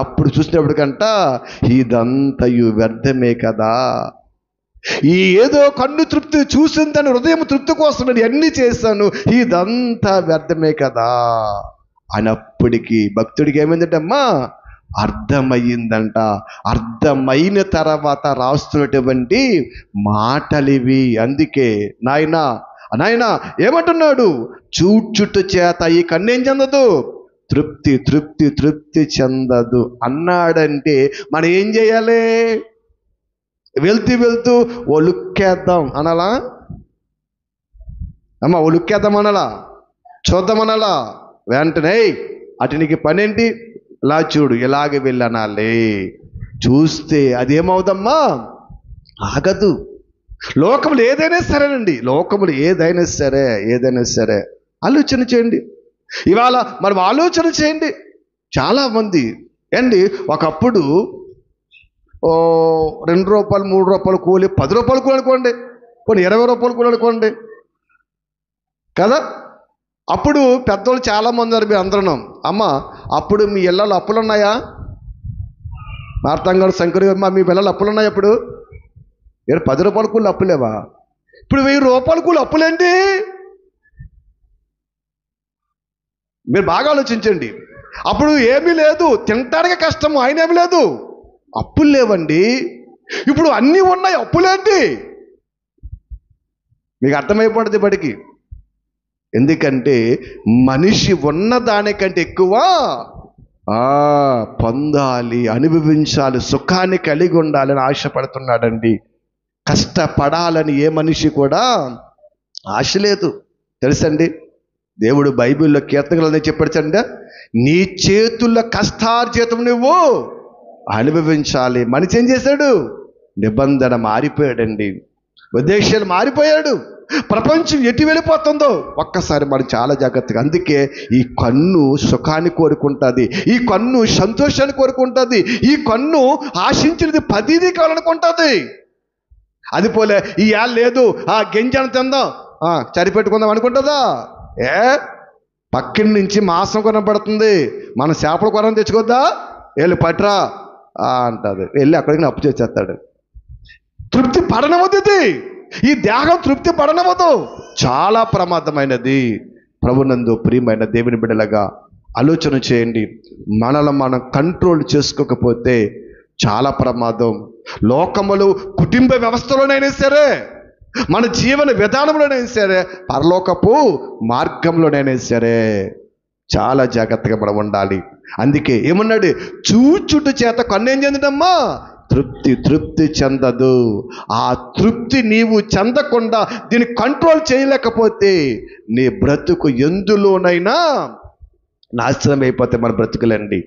[SPEAKER 1] అప్పుడు చూసినప్పటికంట ఇదంతయు వ్యర్థమే కదా, ఈ ఏదో కన్ను తృప్తి చూసిందని హృదయం తృప్తి కోసం నేను అన్నీ చేశాను, ఇదంతా వ్యర్థమే కదా అన్నప్పటికీ భక్తుడికి ఏమైందంటమ్మా, అర్థమయ్యిందంట. అర్థమైన తర్వాత రాస్తున్నటువంటి మాటలివి. అందుకే నాయనా ఏమంటున్నాడు, చూచుట చేత ఈ కన్నేం చెందదు, తృప్తి చెందదు అన్నాడంటే మనం ఏం చేయాలి? వెళ్తూ ఒలుక్కేద్దాం అనాలా అమ్మ? ఒలుక్కేద్దాం అనాలా? చూద్దామనాలా? వెంటనే అటు నీకు పనేంటి, ఇలా చూడు, ఇలాగ వెళ్ళనాలే. చూస్తే అదేమవుదమ్మా, ఆగదు. లోకములు ఏదైనా సరేనండి, లోకములు ఏదైనా సరే ఆలోచన చేయండి. ఇవాళ మనం ఆలోచన చేయండి. చాలామంది అండి ఒకప్పుడు 2 రూపాయలు 3 రూపాయలు కూలి 10 రూపాయలు కూలి అనుకోండి, కొన్ని 20 రూపాయలు కూలి అనుకోండి కదా. అప్పుడు పెద్దోళ్ళు చాలామంది ఉన్నారు. మీరు అందరూ అమ్మ అప్పుడు మీ ఇళ్ళలో అప్పులు ఉన్నాయా? మార్తంగాడు శంకర్ అమ్మ మీ పిల్లలు అప్పులు ఉన్నాయి? అప్పుడు 10 రూపాయల కూలి అప్పులేవా? ఇప్పుడు 1000 రూపాయల కూలి అప్పులేంటి? మీరు బాగా ఆలోచించండి. అప్పుడు ఏమీ లేదు, తినటానికి కష్టము, ఆయన ఏమీ లేదు, అప్పులు లేవండి. ఇప్పుడు అన్నీ ఉన్నాయి, అప్పులేంటి? మీకు అర్థమైపోతుంది బడికి. ఎందుకంటే మనిషి ఉన్న దానికంటే ఎక్కువ పొందాలి, అనుభవించాలి, సుఖాన్ని కలిగి ఉండాలని ఆశపడుతున్నాడండి. కష్టపడాలని ఏ మనిషి కూడా ఆశ లేదు. తెలుసండి, దేవుడు బైబిల్లో కీర్తనలు చెప్పాడు, నీ చేతుల కష్టార్జితం నువ్వు అనుభవించాలి. మనిషి ఏం చేశాడు? నిబంధన మారిపోయాడండి, ఉద్దేశాలు మారిపోయాడు. ప్రపంచం ఎటు వెళ్ళిపోతుందో ఒక్కసారి మనం చాలా జాగ్రత్తగా. అందుకే ఈ కన్ను సుఖాన్ని కోరుకుంటుంది, ఈ కన్ను సంతోషాన్ని కోరుకుంటుంది, ఈ కన్ను ఆశించినది ప్రతిదీ కావాలనుకుంటుంది. అది పోలే ఈ ఏళ్ళు లేదు, గింజను తిందాం, సరిపెట్టుకుందాం అనుకుంటుందా? పక్కింటి నుంచి మాంసం కొనబడుతుంది, మన చేపల కొనం తెచ్చుకోద్దా, వెళ్ళి పట్రా అంటుంది. వెళ్ళి అక్కడికి అప్పు చేసేస్తాడు. తృప్తి పడనవద్దు, ఈ దేహం తృప్తి పడనవద్దు, చాలా ప్రమాదమైనది. ప్రభునందు ప్రియమైన దేవుని బిడ్డలుగా ఆలోచన చేయండి. మనల్ని మనం కంట్రోల్ చేసుకోకపోతే చాలా ప్రమాదం. లోకములు కుటుంబ వ్యవస్థలోనైనా సరే, మన జీవన విధానంలోనైనా సరే, పరలోకపు మార్గంలోనైనా సరే చాలా జాగ్రత్తగా మనం ఉండాలి. అందుకే ఏమన్నాడు, చూచుట చేత కన్నేం చెందదమ్మా, తృప్తి చెందదు. ఆ తృప్తి నీవు చెందకుండా దీన్ని కంట్రోల్ చేయలేకపోతే నీ బ్రతుకు ఎందులోనైనా నాశనం అయిపోతే మన బ్రతుకులండి.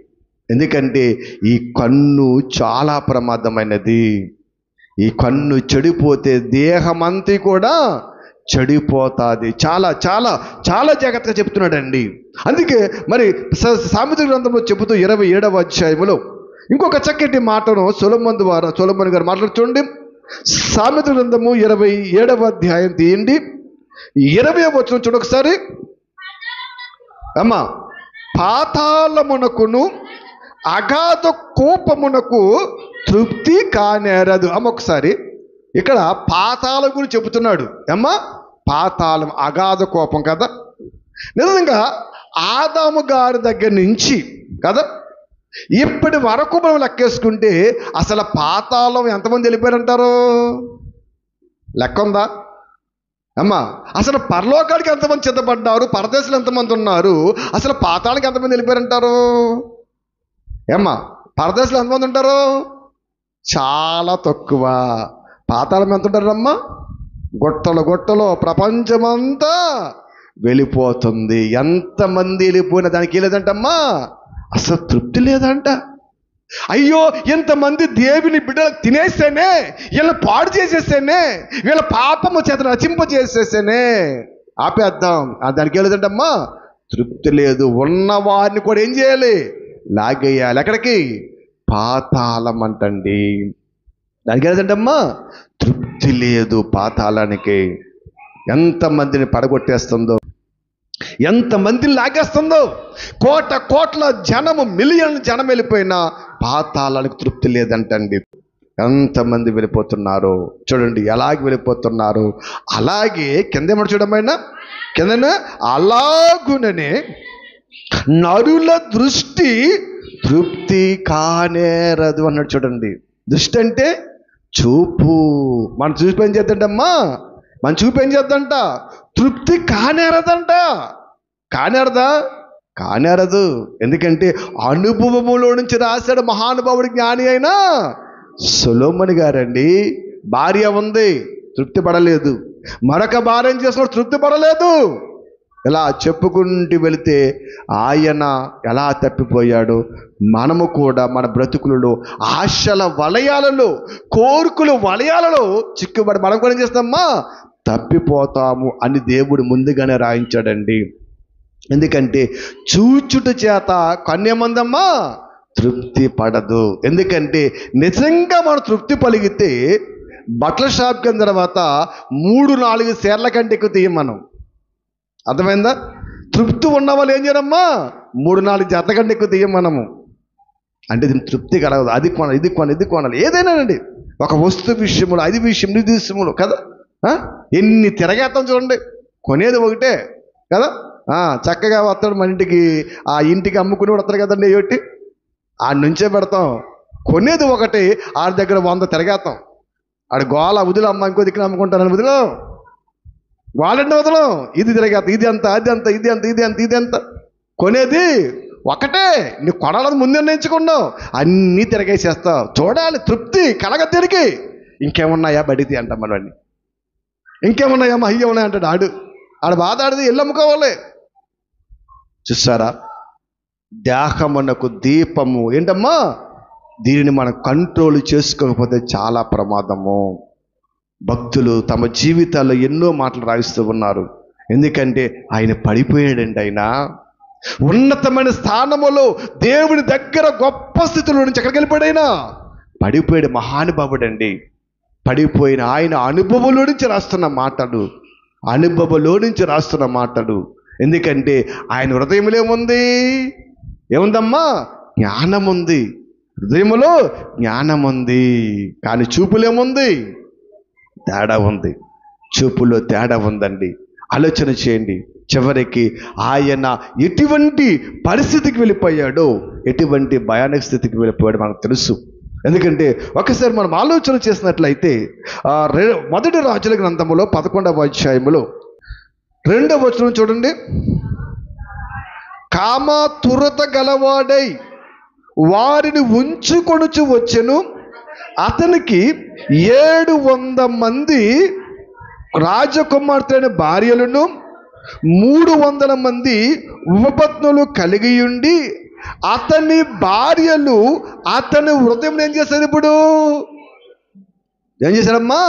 [SPEAKER 1] ఎందుకంటే ఈ కన్ను చాలా ప్రమాదమైనది. ఈ కన్ను చెడిపోతే దేహమంతా కూడా చెడిపోతుంది. చాలా చాలా చాలా జాగ్రత్తగా చెప్తున్నాడండి. అందుకే మరి సామెతల గ్రంథంలో చెబుతూ 27వ అధ్యాయంలో ఇంకొక చక్కటి మాటను సొలొమోను గారు మాట్లాడుతుండే. సామెతల గ్రంథము 27వ అధ్యాయం తీయండి, 20వ వచనం చూడండి ఒకసారి. అమ్మా, పాతాళమునకును అగాధ కోపమునకు తృప్తి కానేరదు. అమ్మ ఒకసారి ఇక్కడ పాతాళం గురించి చెబుతున్నాడు. అమ్మా, పాతాళం అగాధ కోపం కదా. నిజంగా ఆదాము గారి దగ్గర నుంచి కదా ఇప్పటి వరకు మనం లెక్కేసుకుంటే అసలు పాతాళం ఎంతమంది వెళ్ళిపోయారంటారు? లెక్క ఉందా అమ్మా? అసలు పరలోకానికి ఎంతమంది సిద్ధపడ్డారు? పరదేశంలో ఎంతమంది ఉన్నారు? అసలు పాతాళానికి ఎంతమంది వెళ్ళిపోయారంటారు? ఏమ్మా, పరదేశంలో ఎంతమంది ఉంటారు? చాలా తక్కువ. పాతాళం ఎంత ఉంటారమ్మా? గొట్టలో ప్రపంచమంతా వెళ్ళిపోతుంది. ఎంతమంది వెళ్ళిపోయినా దానికి లేదంటమ్మా, అసలు తృప్తి లేదంట. అయ్యో ఇంతమంది దేవుని బిడ్డలు తినేస్తేనే, వీళ్ళని పాడు చేసేస్తేనే, వీళ్ళ పాపము చేత నచింపజేసేస్తేనే ఆపేద్దాం. దానికి ఏదంటమ్మా, తృప్తి లేదు. ఉన్నవారిని కూడా ఏం చేయాలి, లాగేయాలి. ఎక్కడికి, పాతాళం అంటండి. దానికి ఏదంటమ్మా, తృప్తి లేదు పాతాళానికి. ఎంతమందిని పడగొట్టేస్తుందో, ఎంతమందిని లాగేస్తుందో. కోట్ల జనము, మిలియన్ జనం వెళ్ళిపోయినా పాతాళానికి తృప్తి లేదంటండి. ఎంతమంది వెళ్ళిపోతున్నారు చూడండి, ఎలాగ వెళ్ళిపోతున్నారు. అలాగే కిందేమో చూడమైనా, కిందన అలాగుననే నరుల దృష్టి తృప్తి కానేరదు అన్నాడు. చూడండి, దృష్టి అంటే చూపు. మనం చూపు ఏం చేద్దంటమ్మా, మన చూపు ఏం చేద్దంట, తృప్తి కానేరదంట. కానేరదా, కానేరదు. ఎందుకంటే అనుభవములో నుంచి రాశాడు మహానుభావుడు, జ్ఞాని అయిన సొలొమోను గారండి. భార్య ఉంది, తృప్తి పడలేదు. మరొక భార్యను చేసుకుని తృప్తి పడలేదు. ఇలా చెప్పుకుంటూ వెళితే ఆయన ఎలా తప్పిపోయాడు. మనము కూడా మన బ్రతుకులలో ఆశల వలయాలలో, కోరికల వలయాలలో చిక్కుబడి మనం కూడా ఏం చేస్తామా, తప్పిపోతాము అని దేవుడు ముందుగానే రాయించాడండి. ఎందుకంటే చూచుట చేత కన్యమందమ్మా తృప్తి పడదు. ఎందుకంటే నిజంగా మనం తృప్తి పలిగితే బట్టల షాప్కి అయిన తర్వాత 3-4 సేర్ల కంటే ఎక్కువ తీయం మనం. అర్థమైందా? తృప్తి ఉన్న వాళ్ళు ఏం చేయరమ్మా, 3-4 జత కంటే ఎక్కువ తీయం మనము. అంటే దీని తృప్తి కలగదు. అది కొనాలి, ఇది కొనాలి, ఇది కొనాలి, ఏదైనానండి. ఒక వస్తు విషయంలో, అది విషయం, ఇది విషయంలో కదా, ఎన్ని తిరగేస్తాం చూడండి. కొనేది ఒకటే కదా. చక్కగా వస్తాడు మన ఇంటికి, ఆ ఇంటికి అమ్ముకుని వస్తాడు కదండి. ఏటి ఆ నుంచే పెడతాం. కొనేది ఒకటి, ఆడి దగ్గర 100 తిరగేస్తాం. ఆడు గోళ వదిలి అమ్మ, ఇంకో దిక్కున అమ్ముకుంటానని వదిలో, వాళ్ళని వదలం. ఇది తిరగేస్తాం, ఇది ఎంత, అది ఎంత, ఇది ఎంత, ఇది ఎంత, ఇది ఎంత. కొనేది ఒకటే, నీకు కొనాలని ముందు నిర్ణయించుకున్నావు, అన్నీ తిరగేసేస్తావు. చూడాలి, తృప్తి కలగ తిరిగి. ఇంకేమున్నాయా బడిది అంటాం మనవాడిని. ఇంకేమున్నాయా మా అయ్య ఉన్నాయి అంటాడు. ఆడు బాధ, ఆడిది ఎల్లు అమ్ముకోవాలి. చూసారా, దేహమునకు దీపము ఏంటమ్మా, దీనిని మనం కంట్రోల్ చేసుకోకపోతే చాలా ప్రమాదము. భక్తులు తమ జీవితాల్లో ఎన్నో మాటలు రాయిస్తూ ఉన్నారు. ఎందుకంటే ఆయన పడిపోయాడండి. ఆయన ఉన్నతమైన స్థానములో దేవుని దగ్గర గొప్ప స్థితిలో నుంచి ఎక్కడికి వెళ్ళిపోయాడు, ఆయన పడిపోయాడు. మహానుభావుడండి. పడిపోయిన ఆయన అనుభవంలో నుంచి రాస్తున్న మాటలు, అనుభవంలో నుంచి రాస్తున్న మాటలు. ఎందుకంటే ఆయన హృదయంలో ఏముంది, ఏముందమ్మా, జ్ఞానం ఉంది. హృదయంలో జ్ఞానం ఉంది, కానీ చూపులేముంది, తేడా ఉంది. చూపులో తేడా ఉందండి. ఆలోచన చేయండి. చివరికి ఆయన ఎటువంటి పరిస్థితికి వెళ్ళిపోయాడో, ఎటువంటి భయానక స్థితికి వెళ్ళిపోయాడో మనకు తెలుసు. ఎందుకంటే ఒకసారి మనం ఆలోచన చేసినట్లయితే 1 రాజుల గ్రంథములో 11వ అధ్యాయములో 2వ వచనం చూడండి. కామాతురత గలవాడై వారిని ఉంచుకొనుచు వచ్చెను. అతనికి 700 మంది రాజకుమార్తెలైన భార్యలను 300 మంది ఉపపత్నులు కలిగి ఉండి, అతని భార్యలు అతని హృదయం ఏం చేశారు, ఇప్పుడు ఏం చేశారమ్మా,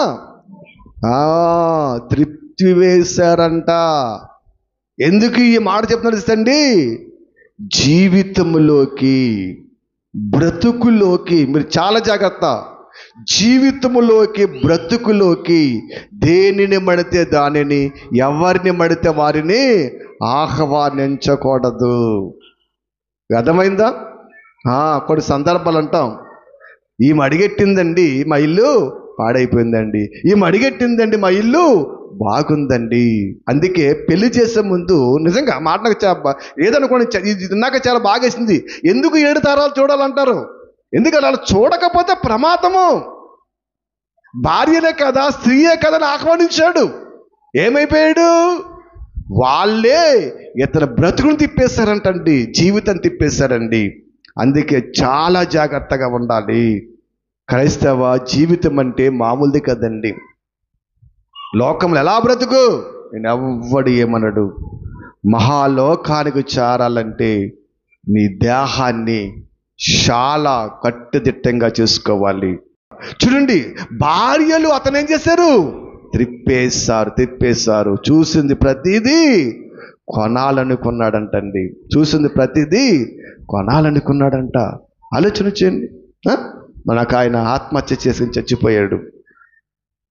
[SPEAKER 1] తృప్తి వేశారంట. ఎందుకు ఈ మాట చెప్తున్నారు ఇస్తండి, జీవితంలోకి, బ్రతుకులోకి మీరు చాలా జాగ్రత్త. జీవితములోకి, బ్రతుకులోకి దేనిని మడితే దానిని, ఎవరిని మడితే వారిని ఆహ్వానించకూడదు. అర్థమైందా? కొన్ని సందర్భాలు అంటాం, ఈమె అడిగెట్టిందండి మా ఇల్లు పాడైపోయిందండి, ఈమె అడిగెట్టిందండి మా ఇల్లు బాగుందండి. అందుకే పెళ్లి చేసే ముందు నిజంగా మాట నాకు ఏదనుకోండి, ఇది నాకు చాలా బాగేసింది, ఎందుకు 7 తరాలు చూడాలంటారు. ఎందుకంటే అలా చూడకపోతే ప్రమాదము. భార్యనే కదా, స్త్రీయే కదా అని ఆహ్వానించాడు. ఏమైపోయాడు, వాళ్ళే ఇతర బ్రతుకుని తిప్పేశారంటండి, జీవితం తిప్పేశారండి. అందుకే చాలా జాగ్రత్తగా ఉండాలి. క్రైస్తవ జీవితం అంటే మామూలుది కదండి. లోకంలో ఎలా బ్రతుకు, నేను ఎవ్వడు ఏమనడు. మహాలోకానికి చేరాలంటే నీ దేహాన్ని చాలా కట్టుదిట్టంగా చేసుకోవాలి. చూడండి, భార్యలు అతను ఏం చేశారు? తిప్పేశారు. చూసింది ప్రతిదీ కొనాలనుకున్నాడంటండి. చూసింది ప్రతిదీ కొనాలనుకున్నాడంట. ఆలోచన చేయండి. మనకు ఆయన ఆత్మహత్య చేసి చచ్చిపోయాడు.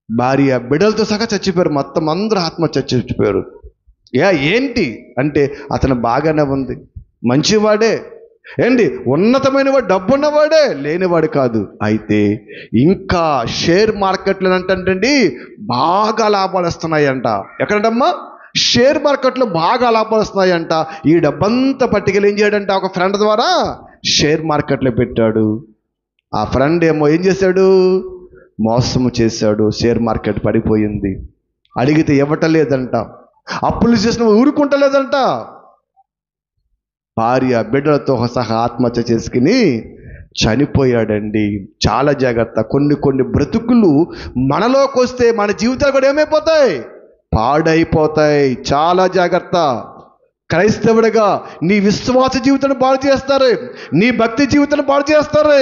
[SPEAKER 1] భార్య బిడ్డలతో సహా చచ్చిపోయారు. మొత్తం అందరూ ఆత్మహత్య చచ్చిపోయారు. ఏంటి అంటే అతను బాగానే ఉంది, మంచివాడే, ఏంటి ఉన్నతమైన వాడు, డబ్బున్నవాడే, లేనివాడు కాదు. అయితే ఇంకా షేర్ మార్కెట్లో అంటండి బాగా లాభాలు వస్తున్నాయంట. ఎక్కడంటమ్మా? షేర్ మార్కెట్లో బాగా లాభాలు వస్తున్నాయంట. ఈ డబ్బంతా పట్టుకెళ్ళి ఏం చేయడంట? ఒక ఫ్రెండ్ ద్వారా షేర్ మార్కెట్లో పెట్టాడు. ఆ ఫ్రెండ్ ఏమో ఏం చేశాడు? మోసము చేశాడు. షేర్ మార్కెట్ పడిపోయింది. అడిగితే ఇవ్వటలేదంట. అప్పులు చేసిన ఊరుకుంటలేదంట. భార్య బిడ్డలతో సహా ఆత్మహత్య చేసుకుని చనిపోయాడండి. చాలా జాగ్రత్త. కొన్ని బ్రతుకులు మనలోకి వస్తే మన జీవితాలు కూడా ఏమైపోతాయి? పాడైపోతాయి. చాలా జాగ్రత్త. క్రైస్తవుడిగా నీ విశ్వాస జీవితాన్ని పాడు చేస్తారు, నీ భక్తి జీవితాన్ని పాడు చేస్తారు.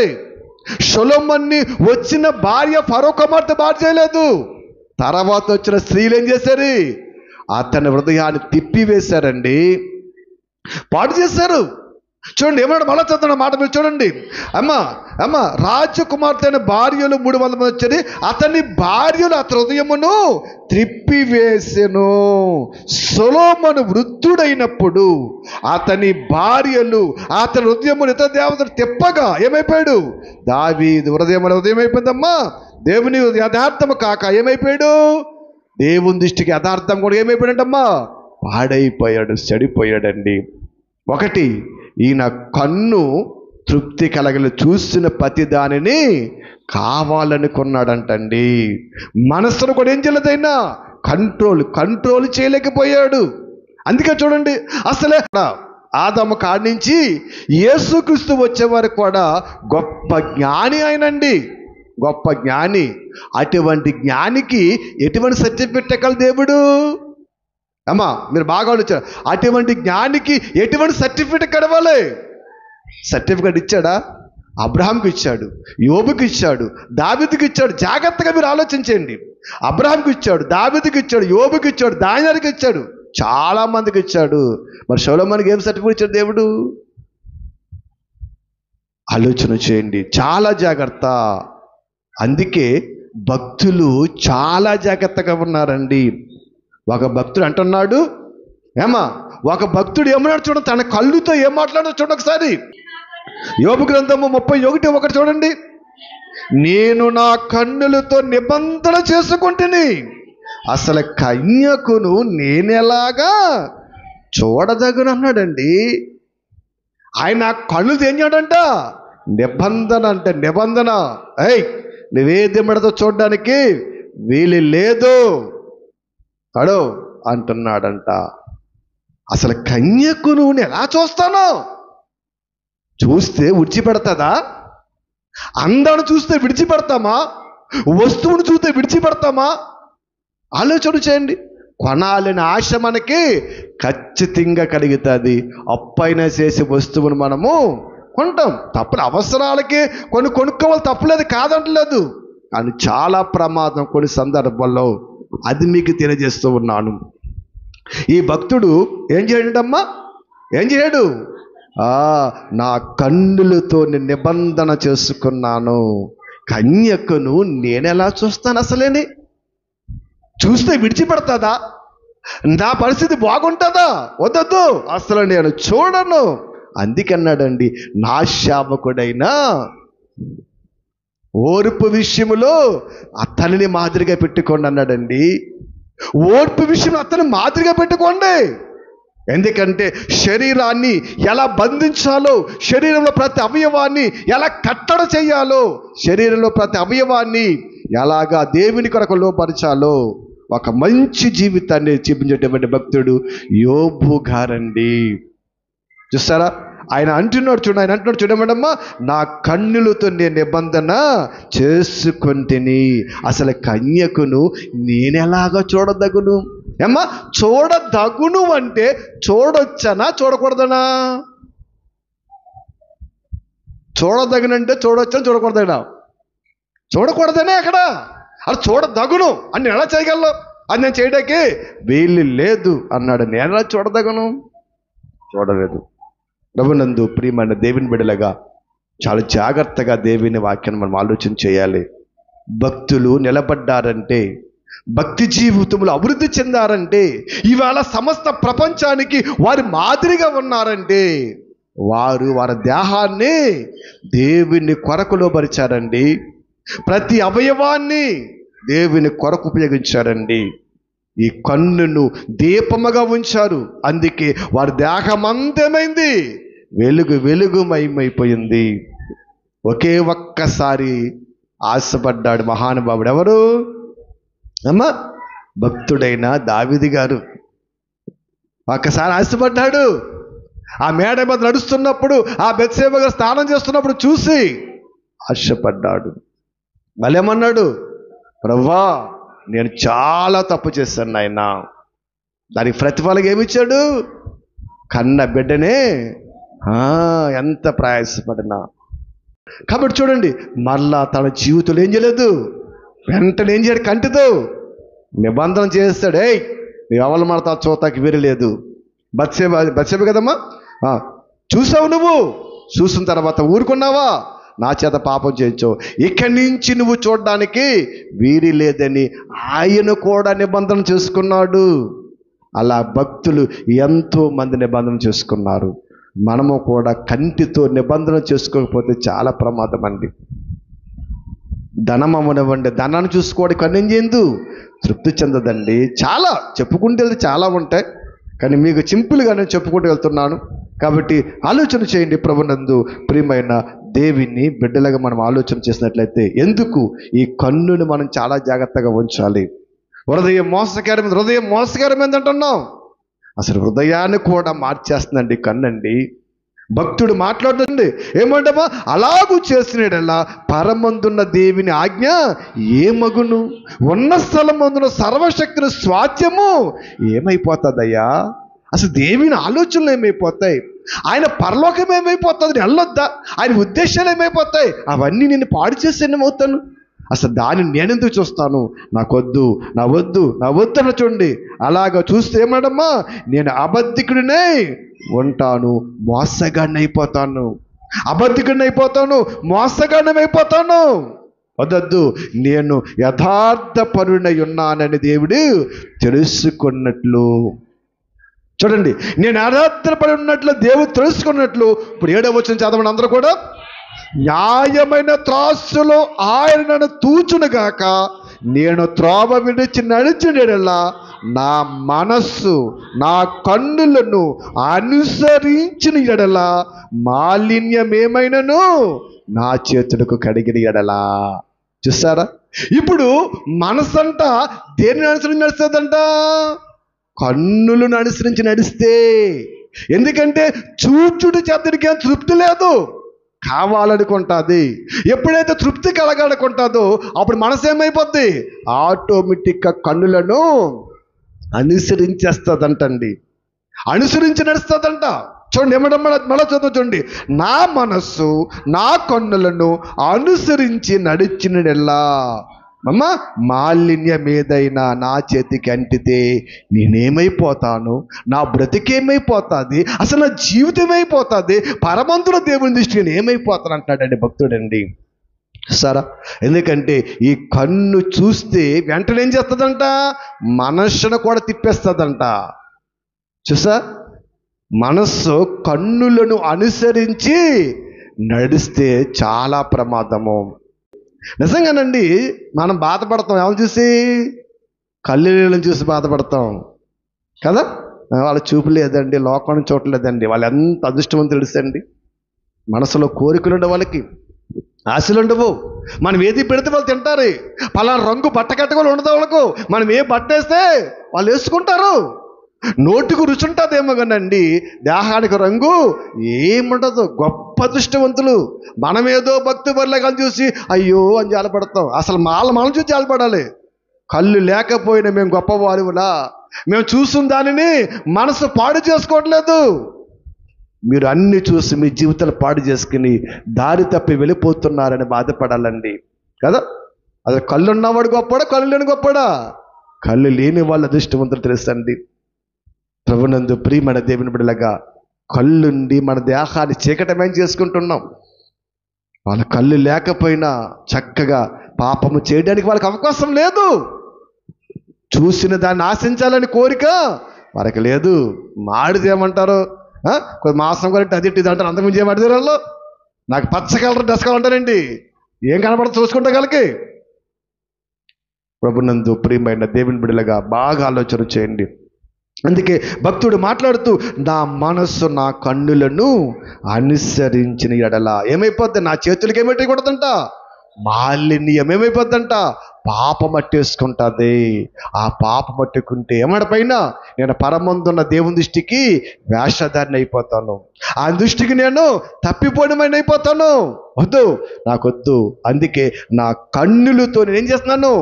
[SPEAKER 1] సొలొమోన్ని వచ్చిన భార్య ఫరో కుమార్తె పాడు చేయలేదు. తర్వాత వచ్చిన స్త్రీలు ఏం చేశారు? అతని హృదయాన్ని తిప్పివేశారండి, పాడు చేశారు. చూడండి ఏమన్నాడు? మళ్ళా చదువుతున్న మాట మీరు చూడండి. అమ్మ రాజకుమార్తె అయిన భార్యలు 300 మంది వచ్చేది. అతని భార్యలు అతని హృదయమును త్రిప్పివేసెను. సొలొమోను వృద్ధుడైనప్పుడు అతని భార్యలు అతని హృదయమును ఇతర దేవతలు తిప్పగా ఏమైపోయాడు? దావీదు హృదయం అయిపోయిందమ్మా. దేవుని యథార్థము కాక ఏమైపోయాడు? దేవుని దృష్టికి యథార్థం కూడా ఏమైపోయాడంటమ్మా? పాడైపోయాడు, చెడిపోయాడండి. ఒకటి, ఈయన కన్ను తృప్తి కలగలు చూసిన ప్రతి దానిని కావాలనుకున్నాడంటండి. మనసును కూడా ఏం చేయలేదైనా కంట్రోల్ చేయలేకపోయాడు. అందుకే చూడండి, అసలే ఆదాము కాడి నుంచి యేసుక్రీస్తు వచ్చే వరకు కూడా గొప్ప జ్ఞాని ఆయనండి, గొప్ప జ్ఞాని. అటువంటి జ్ఞానికి ఎటువంటి సర్టిఫికెట్ ఎక్కల దేవుడు? అమ్మా మీరు బాగా ఆలోచించారు. అటువంటి జ్ఞానికి ఎటువంటి సర్టిఫికెట్ కడవాలి? సర్టిఫికెట్ ఇచ్చాడా? అబ్రహాంకి ఇచ్చాడు, యోబుకి ఇచ్చాడు, దావీదుకి ఇచ్చాడు. జాగ్రత్తగా మీరు ఆలోచించండి. అబ్రహాంకి ఇచ్చాడు, దావీదుకి ఇచ్చాడు, యోబుకి ఇచ్చాడు, దానియాలకి ఇచ్చాడు, చాలా మందికి ఇచ్చాడు. మరి సొలొమోనుకి ఏం సర్టిఫికెట్ ఇచ్చాడు దేవుడు? ఆలోచన చేయండి. చాలా జాగ్రత్త. అందుకే భక్తులు చాలా జాగ్రత్తగా ఉన్నారండి. ఒక భక్తుడు అంటున్నాడు, ఒక భక్తుడు ఏమన్నాడు చూడండి, తన కళ్ళుతో ఏం మాట్లాడాడు చూడండి ఒకసారి. యోబు గ్రంథము 31:1 చూడండి. నేను నా కన్నులతో నిబంధన చేసుకుంటుని, అసలు కన్యకును నేనెలాగా చూడదగును అన్నాడండి. ఆయన కళ్ళుతో ఏం చేయడంట? నిబంధన అంటే నిబంధన. నువ్వేది మెడతో చూడడానికి వీలు లేదు అడో అంటున్నాడంట. అసలు కన్యకు నువ్వు ఎలా చూస్తానో? చూస్తే విడిచిపెడతాదా? అందాన్ని చూస్తే విడిచిపెడతామా? వస్తువును చూస్తే విడిచిపెడతామా? ఆలోచన చేయండి. కొనాలని ఆశ మనకి ఖచ్చితంగా కలుగుతుంది. అప్పైనా చేసే వస్తువును మనము కొంటాం. తప్పని అవసరాలకి కొనుక్కోవాలి, తప్పలేదు, కాదంటలేదు. కానీ చాలా ప్రమాదం కొన్ని సందర్భాల్లో. అది మీకు తెలియజేస్తూ ఉన్నాను. ఈ భక్తుడు ఏం చేయడమ్మా? ఏం చేయడు? నా కన్నులతో నిబంధన చేసుకున్నాను, కన్యకను నేనెలా చూస్తాను? అసలేని చూస్తే విడిచిపెడతాదా? నా పరిస్థితి బాగుంటుందా? వద్దొద్దు, అసలు నేను చూడను. అందుకన్నాడండి, నా సేవకుడైనా ఓర్పు విషయంలో అతనిని మాదిరిగా పెట్టుకోండి అన్నాడండి. ఓర్పు విషయంలో అతను మాదిరిగా పెట్టుకోండి. ఎందుకంటే శరీరాన్ని ఎలా బంధించాలో, శరీరంలో ప్రతి అవయవాన్ని ఎలా కట్టడి చేయాలో, శరీరంలో ప్రతి అవయవాన్ని ఎలాగా దేవుని కొరకు లోపరచాలో ఒక మంచి జీవితాన్ని చూపించేటువంటి భక్తుడు యోబు గారండి. చూస్తారా? ఆయన అంటున్నాడు చూడమేడమ్మా, నా కన్నులతో నేను నిబంధన చేసుకుంటుని, అసలు కన్యకును నేనెలాగా చూడదగును? చూడదగును అంటే చూడొచ్చనా చూడకూడదనా? చూడదగినంటే చూడొచ్చని చూడకూడదైనా చూడకూడదనే అక్కడ అది చూడదగును అని నేను ఎలా చేయగలను, అది నేను చేయడానికి వీలు లేదు అన్నాడు. నేను ఎలా చూడదగను? చూడలేదు. ప్రభునందు ప్రియమైన దేవుని బిడ్డలుగా చాలా జాగ్రత్తగా దేవుని వాక్యాన్ని మనం ఆలోచన చేయాలి. భక్తులు నిలబడ్డారంటే, భక్తి జీవితంలో అభివృద్ధి చెందారంటే, ఇవాళ సమస్త ప్రపంచానికి వారి మాదిరిగా ఉన్నారంటే, వారి దేహాన్ని దేవుని కొరకు లోబరిచారండి. ప్రతి అవయవాన్ని దేవుని కొరకు ఉపయోగించారండి. ఈ కన్నును దీపముగా ఉంచారు. అందుకే వారి దేహం అంతమైంది, వెలుగుమయమైపోయింది. ఒకే ఒక్కసారి ఆశపడ్డాడు మహానుభావుడు. ఎవరు? అమ్మా, భక్తుడైన దావీదు గారు ఒక్కసారి ఆశపడ్డాడు. ఆ మేడ మీద నడుస్తున్నప్పుడు, ఆ బెత్షెబ గారు స్నానం చేస్తున్నప్పుడు చూసి ఆశపడ్డాడు. మళ్ళేమన్నాడు? ప్రభువా, నేను చాలా తప్పు చేశాను నాయనా. దానికి ప్రతిఫలం ఏమిచ్చాడు? కన్న బిడ్డనే ఎంత ప్రయాసపడినా. కాబట్టి చూడండి, మళ్ళా తన జీవితంలో ఏం చేయలేదు, వెంటనే ఏం చేయడు, కంటితో నిబంధన చేస్తాడు. నువ్వు ఎవరు మాడతా చూతాకి వేరే లేదు. బత్షెబ కదమ్మా, చూసావు, నువ్వు చూసిన తర్వాత ఊరుకున్నావా? నా చేత పాపం చేయించావు, ఇక్కడి నుంచి నువ్వు చూడడానికి వీరి లేదని ఆయన కూడా నిబంధన చేసుకున్నాడు. అలా భక్తులు ఎంతో మంది నిబంధన చేసుకున్నారు. మనము కూడా కంటితో నిబంధన చేసుకోకపోతే చాలా ప్రమాదం అండి. ధనం అమ్మనివ్వండి, ధనాన్ని చూసుకోవడం కన్నేం చేయదు, తృప్తి చెందదండి. చాలా చెప్పుకుంటూ వెళ్తే చాలా ఉంటాయి, కానీ మీకు సింపుల్గా నేను చెప్పుకుంటూ వెళ్తున్నాను. కాబట్టి ఆలోచన చేయండి. ప్రభునందు ప్రియమైన దేవుని బిడ్డలుగా మనం ఆలోచన చేసినట్లయితే, ఎందుకు ఈ కన్నుని మనం చాలా జాగ్రత్తగా ఉంచాలి? హృదయం మోసకరం ఏంటంటున్నాం? అసలు హృదయాన్ని కూడా మార్చేస్తుందండి కన్నండి. భక్తుడు మాట్లాడుతుంది ఏమంటమా, అలాగూ చేసినడల్లా పరమందున్న దేవుని ఆజ్ఞ ఏమగును, ఉన్న స్థలమందున సర్వశక్తిని స్వాస్థ్యము ఏమైపోతుందయ్యా? అసలు దేవుని ఆలోచనలు ఏమైపోతాయి? ఆయన పరలోకం ఏమైపోతుంది? వెళ్ళొద్దా? ఆయన ఉద్దేశాలు ఏమైపోతాయి? అవన్నీ నేను పాడు చేసి ఏమవుతాను? అసలు దాన్ని నేనెందుకు చూస్తాను? నా వద్దు అని చూడండి. అలాగ చూస్తే ఏమడమ్మా, నేను అబద్ధికుడినే ఉంటాను, మోసగాడిని అయిపోతాను, మోసగాడినైపోతాను. వద్దొద్దు, నేను యథార్థపరుడై ఉన్నానని దేవుడు తెలుసుకున్నట్లు. చూడండి, నేను యథార్థపడి ఉన్నట్లు దేవుడు తెలుసుకున్నట్లు. ఇప్పుడు 7వ వచనం చదవండి అందరూ కూడా. న్యాయమైన త్రాసులో ఆయన నన్ను తూచునుగాక, నేను త్రోవ విడిచి నడిచినలా నా మనస్సు నా కన్నులను అనుసరించిన ఎడల మాలిన్యమేమైనను నా చేతులకు కడిగిన ఎడలా. చూసారా? ఇప్పుడు మనసంట దేనిని అనుసరించి నడుస్తుందంట? కన్నులను అనుసరించి నడిస్తే. ఎందుకంటే చూచుడు చేతుడికి ఏం తృప్తి లేదు, కావాలనుకుంటుంది. ఎప్పుడైతే తృప్తి కలగాలనుకుంటుందో అప్పుడు మనసు ఏమైపోద్ది, ఆటోమేటిక్గా కన్నులను అనుసరించేస్తుందంటండి, అనుసరించి నడుస్తుందంట. చూడండి మళ్ళీ చదువు చూడండి. నా మనస్సు నా కన్నులను అనుసరించి నడిచినడెల్లా అమ్మ మాలిన్యం ఏదైనా నా చేతికి అంటితే నేనేమైపోతాను? నా బ్రతికేమైపోతుంది? అసలు నా జీవితం అయిపోతుంది, పరమంతుల దేవుని దృష్టికి నేను ఏమైపోతాను అంటాడండి భక్తుడండి. సరా? ఎందుకంటే ఈ కన్ను చూస్తే వెంటనే ఏం చేస్తుందంట, మనస్సును కూడా తిప్పేస్తుందంట. చూసా, మనస్సు కన్నులను అనుసరించి నడిస్తే చాలా ప్రమాదము. నిజంగానండి, మనం బాధపడతాం ఎవరు చూసి? కళ్ళీళ్ళని చూసి బాధపడతాం కదా. వాళ్ళ చూపు లేదండి, లోకాన్ని చూడలేదండి, వాళ్ళు ఎంత అదృష్టవంతులు తెలుసండి. మనసులో కోరికలు ఉండవు, వాళ్ళకి ఆశలు ఉండవు. మనం ఏది పెడితే వాళ్ళు తింటారు. పలానా రంగు బట్ట కట్టుకొని ఉండదు వాళ్ళకు. మనం ఏ బట్ట వేస్తే వాళ్ళు వేసుకుంటారు. నోటికి రుచి ఉంటుందేమో కానండి, దేహానికి రంగు ఏముండదు. గొప్ప అదృష్టవంతులు. మనమేదో భక్తి బరిలాగా చూసి అయ్యో అని జాలపడతాం. అసలు మనం చూసి జాలపడాలి. కళ్ళు లేకపోయినా మేము గొప్పవారులా, మేము చూసిన దానిని మనసు పాడు చేసుకోవట్లేదు. మీరు అన్ని చూసి మీ జీవితాలు పాడు చేసుకుని దారి తప్పి వెళ్ళిపోతున్నారని బాధపడాలండి కదా. అది కళ్ళు ఉన్నవాడు గొప్పడా, కళ్ళు లేని గొప్పడా? కళ్ళు లేని వాళ్ళ అదృష్టవంతులు తెలుసండి. ప్రభునందు ప్రియమైన దేవుని బిడ్డలుగా కళ్ళుండి మన దేహాన్ని చీకటమేం చేసుకుంటున్నాం. వాళ్ళ కళ్ళు లేకపోయినా చక్కగా పాపము చేయడానికి వాళ్ళకి అవకాశం లేదు. చూసిన దాన్ని ఆశించాలని కోరిక వారికి లేదు. మాడిది ఏమంటారు, కొంచెం మాంసం కూడా అది ఇది అంటారు, అంతకుమించి ఏమాడితే వాళ్ళు నాకు పచ్చ కలర్ డ్రెస్ కావాలంటారండి. ఏం కనపడదు చూసుకుంటే కలిగి. ప్రభునందు ప్రియమైన దేవుని బిడ్డలుగా బాగా ఆలోచన చేయండి. అందుకే భక్తుడు మాట్లాడుతూ, నా మనస్సు నా కన్నులను అనుసరించిన ఎడల ఏమైపోద్ది? నా చేతులకి ఏమైపోతుందంట? మాలిన్యం ఏమైపోద్దంట? పాపం అట్టేసుకుంటుంది. ఆ పాపం పట్టుకుంటే ఏమడపైన నేను పరమందున్న దేవుని దృష్టికి వేషధారిని అయిపోతాను. ఆ దృష్టికి నేను తప్పిపోవడమైన అయిపోతాను. వద్దు, నాకొద్దు. అందుకే నా కన్నులతో నేనేం చేస్తున్నాను?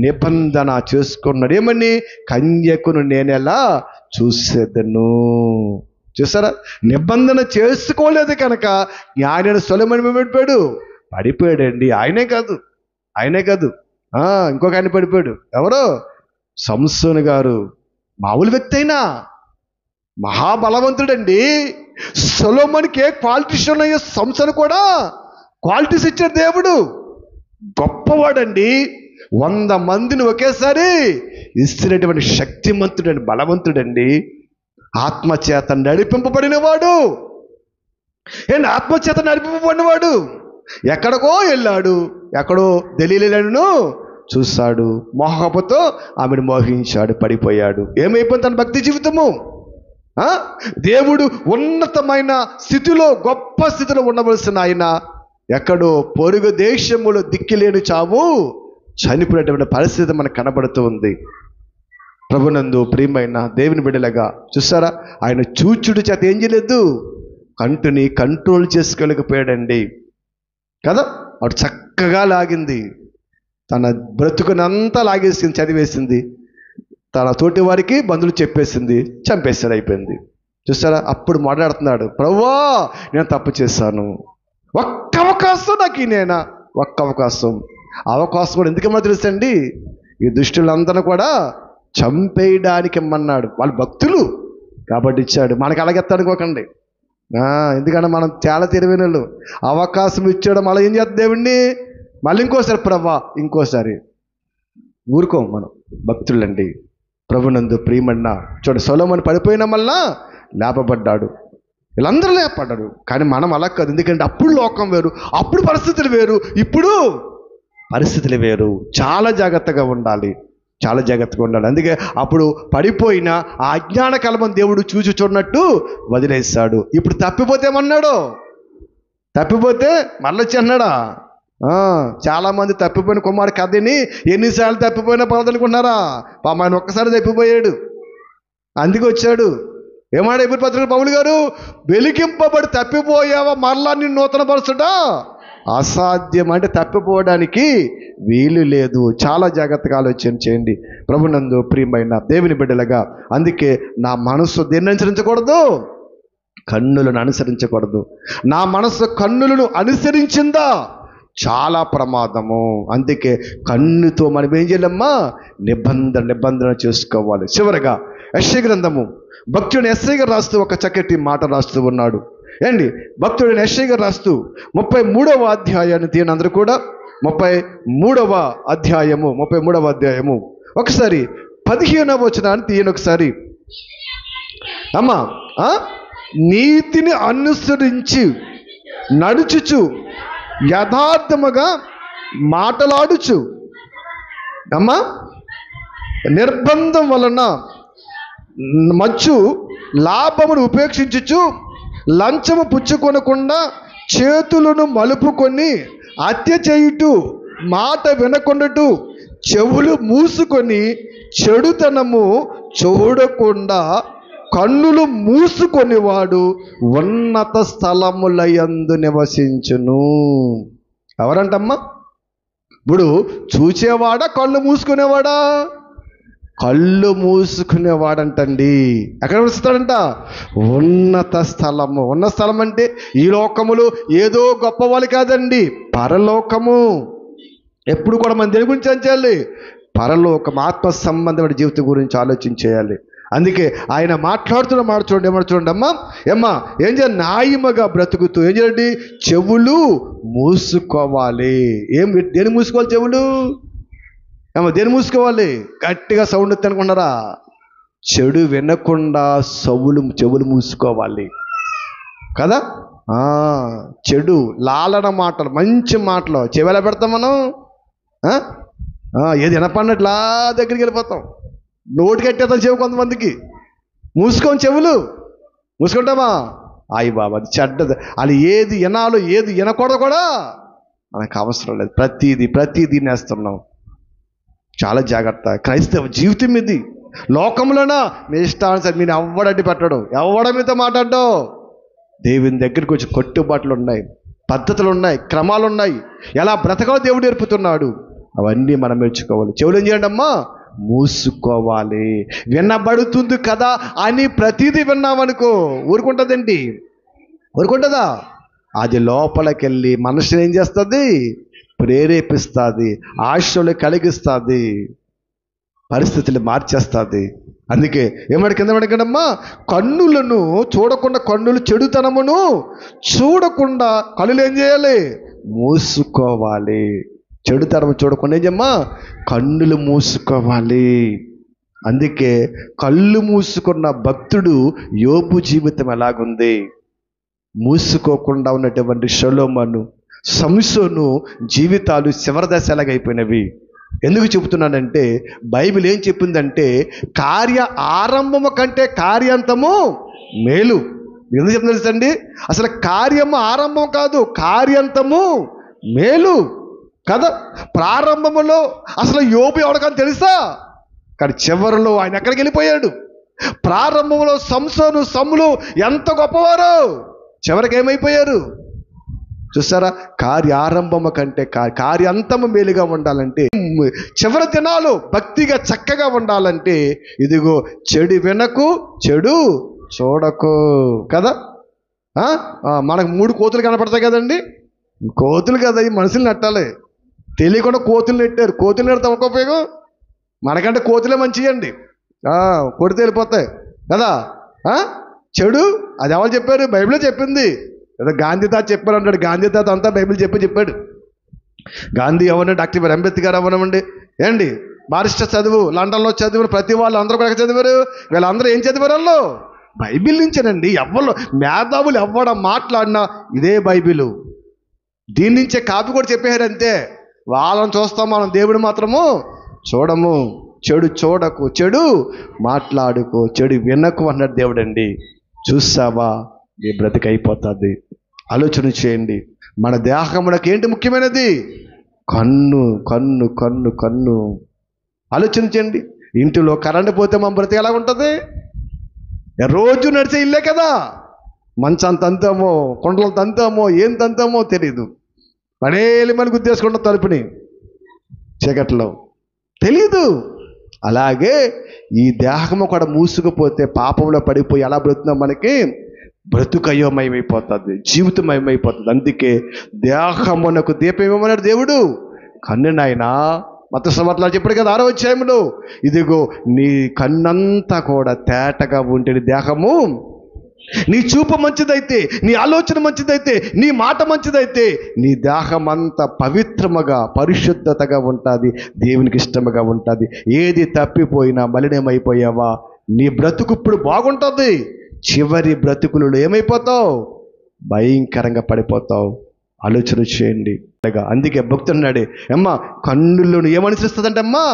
[SPEAKER 1] నిబంధన చేసుకున్నాడు. ఏమని? కన్యకును నేనెలా చూసేదను. చూసారా? నిబంధన చేసుకోలేదు కనుక జ్ఞాని సొలొమోను పడిపోయాడు. పడిపోయాడండి. ఆయనే కాదు ఇంకొక ఆయన పడిపోయాడు. ఎవరో? సంసోను గారు. మామూలు వ్యక్తి అయినా మహాబలవంతుడండి. సొలొమోనుకి ఏ క్వాలిటీస్ ఉన్నాయో సంసోను కూడా క్వాలిటీస్ ఇచ్చాడు దేవుడు. గొప్పవాడండి. 100 మందిని ఒకేసారి ఇస్తున్నటువంటి శక్తిమంతుడండి, బలవంతుడండి. ఆత్మచేత నడిపింపబడినవాడు. ఆత్మచేత నడిపింపబడినవాడు. ఎక్కడికో వెళ్ళాడు. ఎక్కడో దలీలను చూశాడు. మోహపుతో ఆమెను మోహించాడు, పడిపోయాడు. ఏమైపోయింది తన భక్తి జీవితము? దేవుడు ఉన్నతమైన స్థితిలో, గొప్ప స్థితిలో ఉండవలసిన ఆయన ఎక్కడో పొరుగు దేశములో దిక్కులేని చావు చనిపోయినటువంటి పరిస్థితి మనకు కనబడుతూ ఉంది. ప్రభునందు ప్రియమైన దేవుని బిడ్డలుగా చూసారా, ఆయన చూచుడు చేత ఏం చేయలేదు, కంటిని కంట్రోల్ చేసుకోలేకపోయాడండి కదా. వాడు చక్కగా లాగింది, తన బ్రతుకునంతా లాగేసింది, చదివేసింది, తన తోటి వారికి బంధువులు చెప్పేసింది, చంపేసాడు, అయిపోయింది. చూసారా, అప్పుడు మాట్లాడుతున్నాడు, ప్రభువా నేను తప్పు చేశాను, ఒక్క అవకాశం నాకు నేనా, ఒక్క అవకాశం కూడా ఎందుకేమో తెలుసండి, ఈ దుష్టులందరూ కూడా చంపేయడానికి ఇమ్మన్నాడు. వాళ్ళు భక్తులు కాబట్టి ఇచ్చాడు. మనకి అలాగెత్తాడు అనుకోకండి. ఎందుకంటే మనం చాలా తెలివైన వాళ్ళు. అవకాశం ఇచ్చాడు, మళ్ళీ ఏం చేద్దాం దేవుణ్ణి, మళ్ళీ ఇంకోసారి ప్రభా, ఇంకోసారి ఊరుకోం మనం. భక్తులండి. ప్రభునందు ప్రియమన్న చూడ, సొలొమోను పడిపోయిన మళ్ళా లేపబడ్డాడు, వీళ్ళందరూ లేపడ్డాడు. కానీ మనం అలా కాదు. ఎందుకంటే అప్పుడు లోకం వేరు, అప్పుడు పరిస్థితులు వేరు, ఇప్పుడు పరిస్థితులు వేరు. చాలా జాగ్రత్తగా ఉండాలి, చాలా జాగ్రత్తగా ఉండాలి. అందుకే అప్పుడు పడిపోయిన ఆ అజ్ఞాన కలమం దేవుడు చూసి చూడనట్టు వదిలేస్తాడు. ఇప్పుడు తప్పిపోతే ఏమన్నాడు, తప్పిపోతే మళ్ళొచ్చి అన్నాడా? చాలామంది తప్పిపోయిన కుమారుడు కథని ఎన్నిసార్లు తప్పిపోయినా పదనుకున్నారా? ఆయన ఒక్కసారి తప్పిపోయాడు, అందుకే వచ్చాడు. ఏమాడు ఎప్పుడు పత్రిక పౌలు గారు, వెలిగింపబడి తప్పిపోయావా మరలా నిన్ను నూతన పరచుట అసాధ్యం. అంటే తప్పిపోవడానికి వీలు లేదు. చాలా జాగ్రత్తగా ఆలోచన చేయండి ప్రభునందు ప్రియమైన దేవుని బిడ్డలుగా. అందుకే నా మనస్సు దేన్ని అనుసరించకూడదు, కన్నులను అనుసరించకూడదు. నా మనస్సు కన్నులను అనుసరించిందా చాలా ప్రమాదము. అందుకే కన్నుతో మనం ఏం చేయాలమ్మా, నిబంధన చేసుకోవాలి. చివరగా యెషయా గ్రంథము భక్తుడు యెషయా గారు రాస్తూ ఒక చక్కటి మాట రాస్తూ ఉన్నాడు. ఏండి, భక్తుడైన యెషయా గారు రాస్తూ 33వ అధ్యాయాన్ని తీయని అందరూ కూడా, 33వ అధ్యాయము ఒకసారి 15వ వచనాన్ని తీయని ఒకసారి. అమ్మా, నీతిని అనుసరించి నడుచుచు యథార్థముగా మాటలాడుచు, అమ్మా నిర్బంధం వలన మచ్చు లాభమును ఉపేక్షించుచు, లంచము పుచ్చుకొనకుండా చేతులను మలుపుకొని, హత్య చేయుటూ మాట వినకుండాటు చెవులు మూసుకొని, చెడుతనము చూడకుండా కన్నులు మూసుకొనివాడు ఉన్నత స్థలములయందు నివసించును. ఎవరంటమ్మా? ఇప్పుడు చూచేవాడా, కళ్ళు మూసుకునేవాడా? కళ్ళు మూసుకునేవాడంటండి ఎక్కడ వస్తాడంట? ఉన్నత స్థలము. ఉన్న స్థలం అంటే ఈ లోకములు ఏదో గొప్ప వాళ్ళు కాదండి, పరలోకము. ఎప్పుడు కూడా మనం దేని గురించి చేయాలి? పరలోకం, ఆత్మ సంబంధమైన జీవితం గురించి ఆలోచించేయాలి. అందుకే ఆయన మాట్లాడుతున్న మాట చూడండి, ఏమన్నా చూడండి అమ్మా. ఏం చేయాలి? న్యాయముగా బ్రతుకుతూ ఏం చేయండి? చెవులు మూసుకోవాలి. దేని మూసుకోవాలి? చెవులు. దేని మూసుకోవాలి? గట్టిగా సౌండ్ అనుకున్నారా? చెడు వినకుండా చెవులు మూసుకోవాలి కదా. చెడు లాలన మాటలు, మంచి మాటలు చెవిలా పెడతాం మనం. ఏది వినపడినట్లా దగ్గరికి వెళ్ళిపోతాం. నోటి కట్టేస్తాం చెవి కొంతమందికి. మూసుకొని చెవులు మూసుకుంటామా? అయ్యి బాబా అది చెడ్డది. అది ఏది వినాలో ఏది వినకూడదు కూడా మనకు అవసరం లేదు. ప్రతిదీ నేస్తున్నాం. చాలా జాగ్రత్త. క్రైస్తవ జీవితం ఇది. లోకంలోనా మీ ఇష్టానుసారి మీరు ఎవ్వడడ్డి పెట్టడు, ఎవడ మీతో మాట్లాడో. దేవుని దగ్గరికి వచ్చి కట్టుబాట్లు ఉన్నాయి, పద్ధతులు ఉన్నాయి, క్రమాలు ఉన్నాయి. ఎలా బ్రతకాలో దేవుడు నేర్పుతున్నాడు. అవన్నీ మనం నేర్చుకోవాలి. చెవులు ఏం చేయండి అమ్మా? మూసుకోవాలి. వినబడుతుంది కదా అని ప్రతిదీ విన్నామనుకో ఊరుకుంటుందండి? ఊరుకుంటుందా? అది లోపలికెళ్ళి మనసుని ఏం చేస్తుంది? ప్రేరేపిస్తుంది, ఆశలు కలిగిస్తుంది, పరిస్థితులు మార్చేస్తుంది. అందుకే ఏమడి కింద పడకండమ్మా, కన్నులను చూడకుండా, కన్నులు చెడుతనమును చూడకుండా కళ్ళు ఏం చేయాలి? మూసుకోవాలి. చెడుతనం చూడకుండా ఏం చేయమ్మా? కన్నులు మూసుకోవాలి. అందుకే కళ్ళు మూసుకున్న భక్తుడు యోబు జీవితం ఎలాగుంది? మూసుకోకుండా ఉన్నటువంటి సొలొమోను, సంసోను జీవితాలు చివరి దశ ఎలాగైపోయినవి. ఎందుకు చెబుతున్నానంటే బైబిల్ ఏం చెప్పిందంటే కార్య ఆరంభము కంటే కార్యాంతము మేలు. ఎందుకు చెప్తుంది తెలుసండి? అసలు కార్యము ఆరంభం కాదు, కార్యాంతము మేలు కదా. ప్రారంభములో అసలు యోబు ఎవరికని తెలుసా? కానీ చివరిలో ఆయన ఎక్కడికి వెళ్ళిపోయాడు? ప్రారంభంలో సంసోను, సమ్ములు ఎంత గొప్పవారు, చివరికి ఏమైపోయారు చూసారా? కార్యారంభము కంటే కార్యాంతము మేలుగా ఉండాలంటే, చివరి దినాలు భక్తిగా చక్కగా ఉండాలంటే ఇదిగో చెడు వినకు, చెడు చూడకు కదా. మనకు 3 కోతులు కనపడతాయి కదండి. కోతులు కదా, ఈ మనుషులు నెట్టాలి. తెలియకుండా కోతులు నెట్టారు. కోతులు నెడితే ఒక ఉపయోగం? మనకంటే కోతులే మంచియండి, కొడితే వెళ్ళిపోతాయి కదా. చెడు అది ఎవరు చెప్పారు? బైబిలే చెప్పింది. ఏదో గాంధీ తాత చెప్పారు అంటాడు. గాంధీ తాత అంతా బైబిల్ చెప్పాడు. గాంధీ అవనండి, డాక్టర్ అంబేద్కర్ అవనమండి, ఏంటి బారిస్టర్ చదువు, లండన్లో చదివిన ప్రతి వాళ్ళు అందరూ కూడా చదివారు. వీళ్ళందరూ ఏం చదివారు? వాళ్ళు బైబిల్ నుంచేనండి. ఎవరు మేధావులు ఎవడ మాట్లాడినా ఇదే బైబిలు. దీని నుంచే కాపీ కూడా చెప్పేశారు అంతే. వాళ్ళని చూస్తాం మనం, దేవుడు మాత్రము చూడము. చెడు చూడకు, చెడు మాట్లాడుకో, చెడు వినకు అన్నాడు దేవుడు అండి. చూసావా? నీ బ్రతికైపోతుంది. ఆలోచన చేయండి. మన దేహమునకు ఏంటి ముఖ్యమైనది? కన్ను, కన్ను, కన్ను, కన్ను. ఆలోచించండి. ఇంటిలో కరెంటు పోతే మన బ్రతికి ఎలా ఉంటుంది? రోజు నడిచే ఇల్లే కదా. మంచాన్ని తంతామో, కొండలు తంతామో, ఏం తంతామో తెలీదు. పడేలి మన గుద్దేసుకుంటాం తలుపుని చీకట్లో, తెలీదు. అలాగే ఈ దేహము కూడా మూసుకుపోతే పాపంలో పడిపోయి ఎలా బ్రతుకుతున్నాం? మనకి బ్రతుకయోమయమైపోతుంది, జీవితమయమైపోతుంది. అందుకే దేహమునకు దీపం ఇవ్వమన్నాడు దేవుడు. కన్నునైనా మతసమర్లా చెప్పాడు కదా 6వ అధ్యాయంలో, ఇదిగో నీ కన్నంతా కూడా తేటగా ఉంటే దేహము, నీ చూపు మంచిదైతే, నీ ఆలోచన మంచిదైతే, నీ మాట మంచిదైతే నీ దేహం అంతా పవిత్రముగా, పరిశుద్ధతగా ఉంటుంది, దేవునికి ఇష్టముగా ఉంటుంది. ఏది తప్పిపోయినా మలినమైపోయావా, నీ బ్రతుకు ఇప్పుడు బాగుంటుంది. చివరి బ్రతుకులలో ఏమైపోతావు? భయంకరంగా పడిపోతావు. ఆలోచన చేయండి. అందుకే భక్తున్నాడే అమ్మా, కన్నులను ఏమనుసరిస్తుందంటే అమ్మా,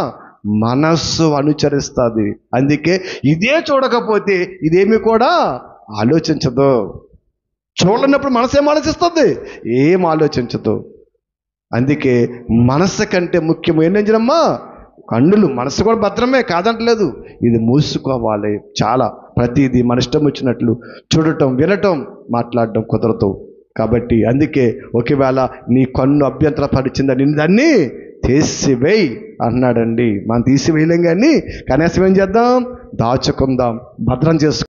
[SPEAKER 1] మనస్సు అనుసరిస్తుంది. అందుకే ఇదే చూడకపోతే ఇదేమి కూడా ఆలోచించదు. చూడనప్పుడు మనసు ఏం ఆలోచిస్తుంది? ఏం ఆలోచించదు. అందుకే మనస్సు కంటే ముఖ్యం ఏంటంటమ్మా? కన్నులు. మనసు కూడా భద్రమే కాదంటలేదు, ఇది మూసుకోవాలి. చాలా ప్రతిదీ మన ఇష్టం వచ్చినట్లు చూడటం, వినటం, మాట్లాడటం కుదరదు. కాబట్టి అందుకే ఒకవేళ నీ కన్ను అభ్యంతరపరిచిందని దాన్ని తీసివేయి అన్నాడండి. మనం తీసివేయలేం కానీ కనీసం ఏం చేద్దాం? దాచుకుందాం, భద్రం చేసుకుందాం.